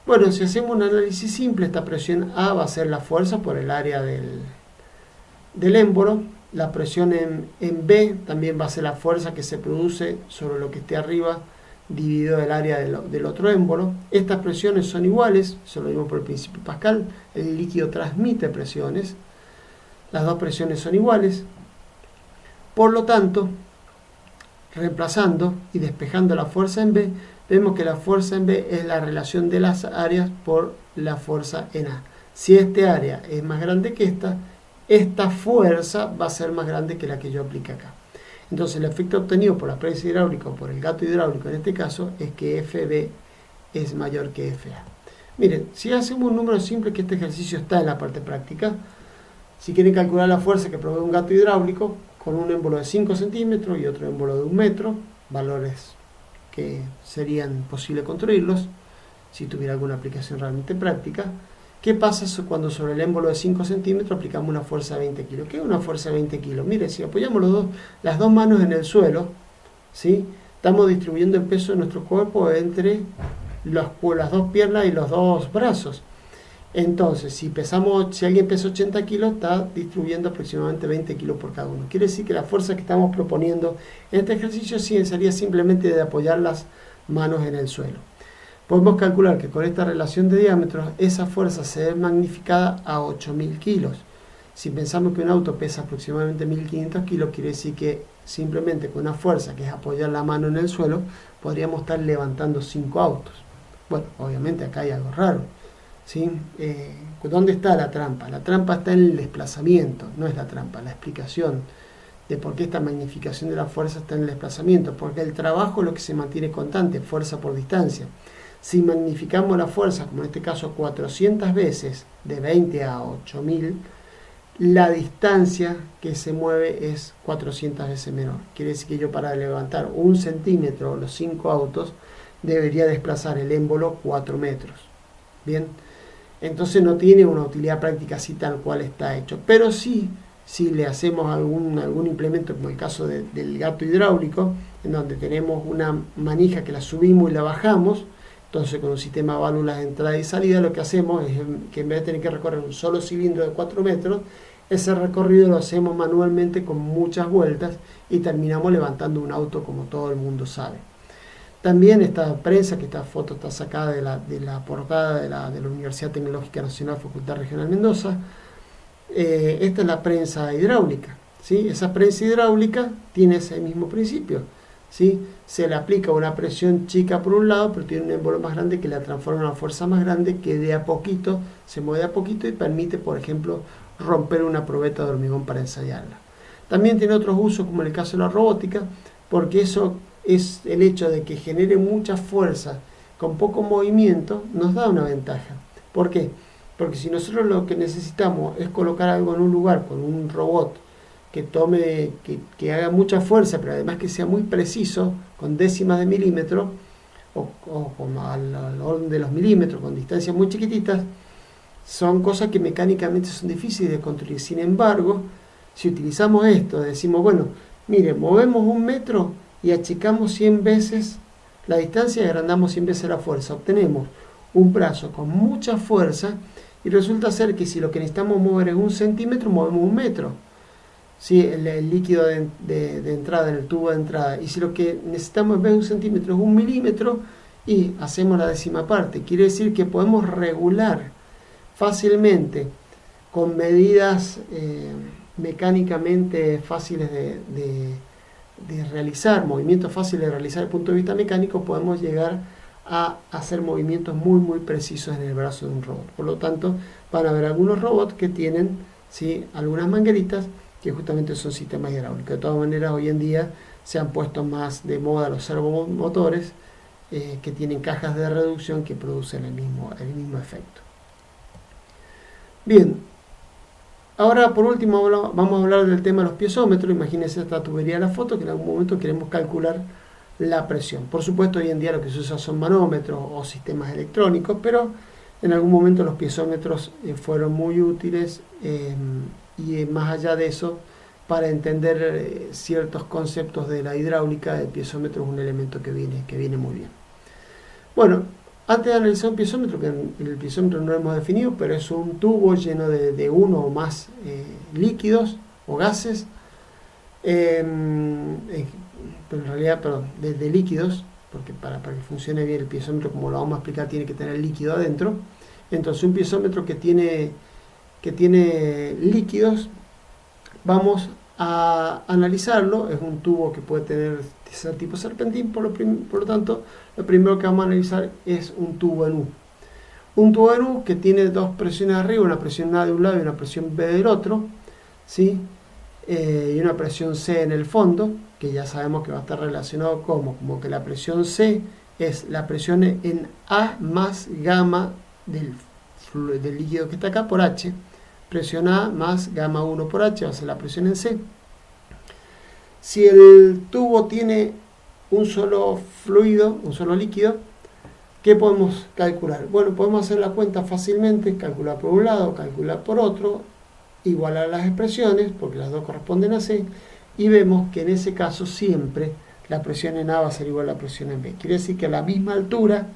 Bueno, si hacemos un análisis simple, esta presión A va a ser la fuerza por el área del émbolo. La presión en B también va a ser la fuerza que se produce sobre lo que esté arriba dividido el área del otro émbolo. Estas presiones son iguales, eso lo vimos por el principio Pascal. El líquido transmite presiones. Las dos presiones son iguales. Por lo tanto, reemplazando y despejando la fuerza en B, vemos que la fuerza en B es la relación de las áreas por la fuerza en A. Si este área es más grande que esta fuerza va a ser más grande que la que yo aplique acá. Entonces el efecto obtenido por la prensa hidráulica o por el gato hidráulico en este caso es que FB es mayor que FA. Miren, si hacemos un número simple, que este ejercicio está en la parte práctica, si quieren calcular la fuerza que provee un gato hidráulico con un émbolo de 5 centímetros y otro émbolo de 1 metro, valores que serían posible construirlos si tuviera alguna aplicación realmente práctica. ¿Qué pasa cuando sobre el émbolo de 5 centímetros aplicamos una fuerza de 20 kilos? ¿Qué es una fuerza de 20 kilos? Mire, si apoyamos las dos manos en el suelo, ¿sí? Estamos distribuyendo el peso de nuestro cuerpo entre las dos piernas y los dos brazos. Entonces, si alguien pesa 80 kilos, está distribuyendo aproximadamente 20 kilos por cada uno. Quiere decir que la fuerza que estamos proponiendo en este ejercicio sería simplemente de apoyar las manos en el suelo. Podemos calcular que con esta relación de diámetros, esa fuerza se ve magnificada a 8.000 kilos. Si pensamos que un auto pesa aproximadamente 1.500 kilos, quiere decir que simplemente con una fuerza que es apoyar la mano en el suelo, podríamos estar levantando 5 autos. Bueno, obviamente acá hay algo raro, ¿sí? ¿Dónde está la trampa? La trampa está en el desplazamiento, no es la trampa, la explicación de por qué esta magnificación de la fuerza está en el desplazamiento, porque el trabajo es lo que se mantiene constante, fuerza por distancia. Si magnificamos la fuerza, como en este caso 400 veces, de 20 a 8000, la distancia que se mueve es 400 veces menor. Quiere decir que yo para levantar 1 centímetro los 5 autos, debería desplazar el émbolo 4 metros. Bien, entonces no tiene una utilidad práctica así tal cual está hecho, pero sí, si le hacemos algún implemento, como el caso del gato hidráulico, en donde tenemos una manija que la subimos y la bajamos. Entonces con un sistema de válvulas de entrada y salida, lo que hacemos es que en vez de tener que recorrer un solo cilindro de 4 metros, ese recorrido lo hacemos manualmente con muchas vueltas y terminamos levantando un auto, como todo el mundo sabe. También esta prensa, que esta foto está sacada de la portada de la Universidad Tecnológica Nacional Facultad Regional Mendoza, esta es la prensa hidráulica, ¿sí? Esa prensa hidráulica tiene ese mismo principio, ¿sí? Se le aplica una presión chica por un lado, pero tiene un émbolo más grande que la transforma en una fuerza más grande que de a poquito, se mueve de a poquito y permite, por ejemplo, romper una probeta de hormigón para ensayarla. También tiene otros usos, como en el caso de la robótica, porque eso es el hecho de que genere mucha fuerza con poco movimiento, nos da una ventaja. ¿Por qué? Porque si nosotros lo que necesitamos es colocar algo en un lugar con un robot que haga mucha fuerza, pero además que sea muy preciso, con décimas de milímetro, o al orden de los milímetros, con distancias muy chiquititas, son cosas que mecánicamente son difíciles de construir. Sin embargo, si utilizamos esto, decimos, bueno, mire, movemos 1 metro y achicamos 100 veces la distancia y agrandamos 100 veces la fuerza, obtenemos un brazo con mucha fuerza, y resulta ser que si lo que necesitamos mover es 1 centímetro, movemos 1 metro. ¿Sí? El líquido de entrada, en el tubo de entrada. Y si lo que necesitamos en vez de 1 centímetro es 1 milímetro, y hacemos la décima parte. Quiere decir que podemos regular fácilmente, con medidas mecánicamente fáciles de realizar, movimientos fáciles de realizar desde el punto de vista mecánico, podemos llegar a hacer movimientos muy muy precisos en el brazo de un robot. Por lo tanto, van a haber algunos robots que tienen, ¿sí?, algunas mangueritas que justamente son sistemas hidráulicos. De todas maneras, hoy en día se han puesto más de moda los servomotores, que tienen cajas de reducción que producen el mismo efecto. Bien, ahora por último vamos a hablar del tema de los piezómetros. Imagínense esta tubería de la foto, que en algún momento queremos calcular la presión. Por supuesto, hoy en día lo que se usa son manómetros o sistemas electrónicos, pero en algún momento los piezómetros fueron muy útiles, y más allá de eso, para entender ciertos conceptos de la hidráulica, el piezómetro es un elemento que viene muy bien. Bueno, Antes de analizar un piezómetro, que el piezómetro no lo hemos definido, pero es un tubo lleno de uno o más líquidos o gases, pero en realidad, de líquidos, porque para que funcione bien el piezómetro, como lo vamos a explicar, tiene que tener líquido adentro. Entonces un piezómetro que tiene líquidos, vamos a analizarlo. Es un tubo que puede tener ser tipo serpentín, por lo tanto, lo primero que vamos a analizar es un tubo en U. Un tubo en U que tiene dos presiones arriba, una presión A de un lado y una presión B del otro, ¿sí? Y una presión C en el fondo, que ya sabemos que va a estar relacionado como que la presión C es la presión en A más gamma del líquido que está acá por H. Presión A más gamma 1 por H va a ser la presión en C. Si el tubo tiene un solo fluido, un solo líquido, ¿qué podemos calcular? Bueno, podemos hacer la cuenta fácilmente, calcular por un lado, calcular por otro, igualar las expresiones, porque las dos corresponden a C, y vemos que en ese caso siempre la presión en A va a ser igual a la presión en B. Quiere decir que a la misma altura,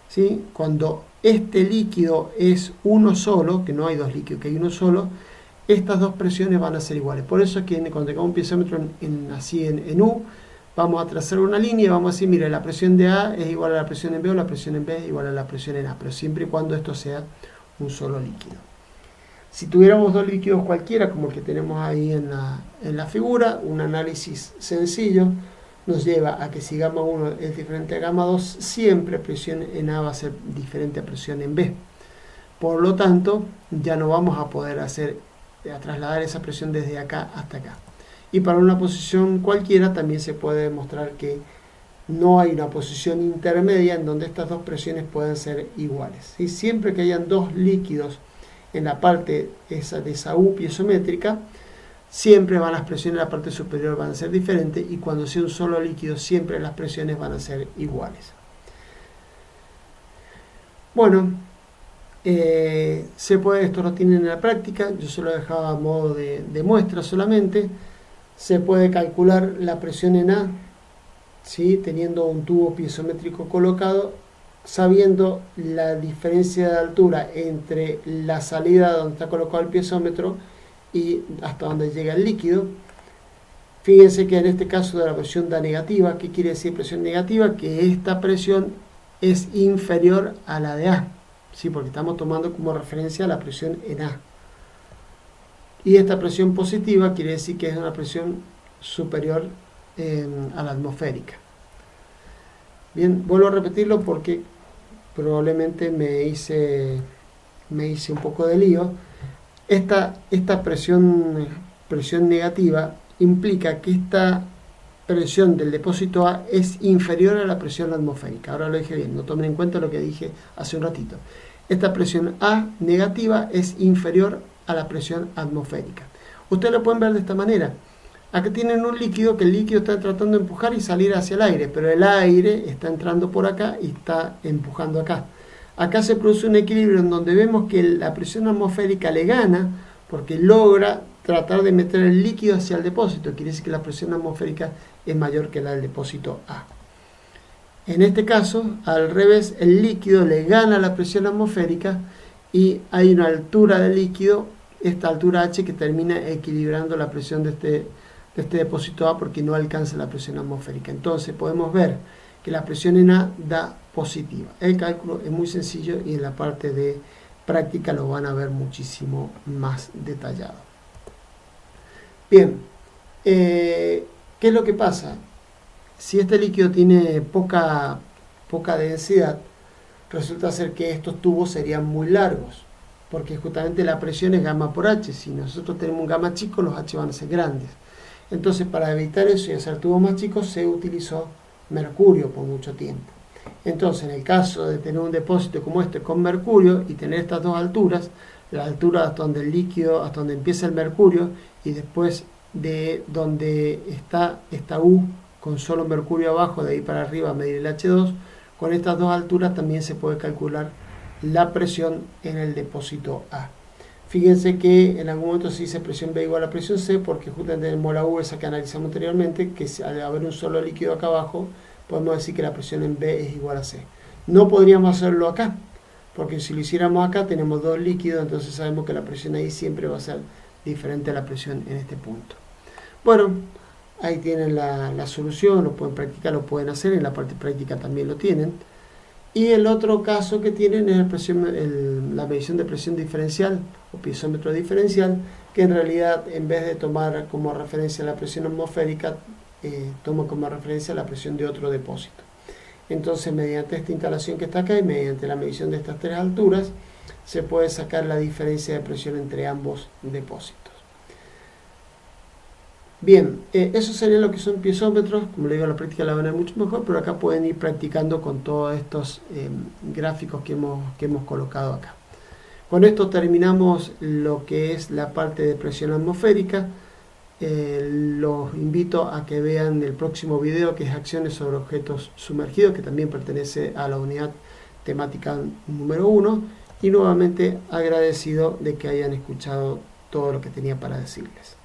¿sí? Cuando este líquido es uno solo, que no hay dos líquidos, que hay uno solo, estas dos presiones van a ser iguales. Por eso es que cuando tengamos un piezómetro en U, vamos a trazar una línea y vamos a decir, mire, la presión de A es igual a la presión en B o la presión en B es igual a la presión en A, pero siempre y cuando esto sea un solo líquido. Si tuviéramos dos líquidos cualquiera, como el que tenemos ahí en la figura, un análisis sencillo nos lleva a que si gamma 1 es diferente a gamma 2, siempre presión en A va a ser diferente a presión en B. Por lo tanto, ya no vamos a poder trasladar esa presión desde acá hasta acá. Y para una posición cualquiera también se puede demostrar que no hay una posición intermedia en donde estas dos presiones puedan ser iguales. ¿Sí? Siempre que hayan dos líquidos en la parte de esa U piezométrica, siempre las presiones en la parte superior van a ser diferentes, y cuando sea un solo líquido siempre las presiones van a ser iguales. Bueno, esto lo tienen en la práctica, yo se lo dejaba a modo de muestra solamente. Se puede calcular la presión en A, ¿sí? Teniendo un tubo piezométrico colocado, sabiendo la diferencia de altura entre la salida donde está colocado el piezómetro y hasta donde llega el líquido. Fíjense que en este caso de la presión da negativa. ¿Qué quiere decir presión negativa? Que esta presión es inferior a la de A, ¿sí? Porque estamos tomando como referencia la presión en A. Y esta presión positiva quiere decir que es una presión superior a la atmosférica. Bien, vuelvo a repetirlo porque probablemente me hice un poco de lío. Esta presión negativa implica que esta presión del depósito A es inferior a la presión atmosférica. Ahora lo dije bien, no tomen en cuenta lo que dije hace un ratito. Esta presión A negativa es inferior a la presión atmosférica. Ustedes lo pueden ver de esta manera. Aquí tienen un líquido que el líquido está tratando de empujar y salir hacia el aire, pero el aire está entrando por acá y está empujando acá. Acá se produce un equilibrio en donde vemos que la presión atmosférica le gana porque logra tratar de meter el líquido hacia el depósito. Quiere decir que la presión atmosférica es mayor que la del depósito A. En este caso, al revés, el líquido le gana la presión atmosférica y hay una altura del líquido, esta altura H, que termina equilibrando la presión de este depósito A porque no alcanza la presión atmosférica. Entonces podemos ver que la presión en A da positiva. El cálculo es muy sencillo y en la parte de práctica lo van a ver muchísimo más detallado. Bien, ¿qué es lo que pasa? Si este líquido tiene poca densidad, resulta ser que estos tubos serían muy largos, porque justamente la presión es gamma por H. Si nosotros tenemos un gamma chico, los H van a ser grandes. Entonces, para evitar eso y hacer tubos más chicos, se utilizó mercurio por mucho tiempo. Entonces, en el caso de tener un depósito como este con mercurio y tener estas dos alturas, la altura hasta donde el líquido, hasta donde empieza el mercurio, y después de donde está esta U con solo mercurio abajo, de ahí para arriba medir el H2, con estas dos alturas también se puede calcular la presión en el depósito A. Fíjense que en algún momento se dice presión B igual a presión C, porque justamente tenemos la U esa que analizamos anteriormente, que al haber un solo líquido acá abajo, podemos decir que la presión en B es igual a C. No podríamos hacerlo acá, porque si lo hiciéramos acá tenemos dos líquidos, entonces sabemos que la presión ahí siempre va a ser diferente a la presión en este punto. Bueno, ahí tienen la solución, lo pueden practicar, lo pueden hacer, en la parte práctica también lo tienen. Y el otro caso que tienen es la medición de presión diferencial o piezómetro diferencial, que en realidad en vez de tomar como referencia la presión atmosférica, toma como referencia la presión de otro depósito. Entonces, mediante esta instalación que está acá y mediante la medición de estas tres alturas, se puede sacar la diferencia de presión entre ambos depósitos. Bien, eso sería lo que son piezómetros. Como le digo, la práctica la van a ver mucho mejor, pero acá pueden ir practicando con todos estos gráficos que hemos colocado acá. Con esto terminamos lo que es la parte de presión atmosférica. Los invito a que vean el próximo video, que es acciones sobre objetos sumergidos, que también pertenece a la unidad temática número 1, y nuevamente agradecido de que hayan escuchado todo lo que tenía para decirles.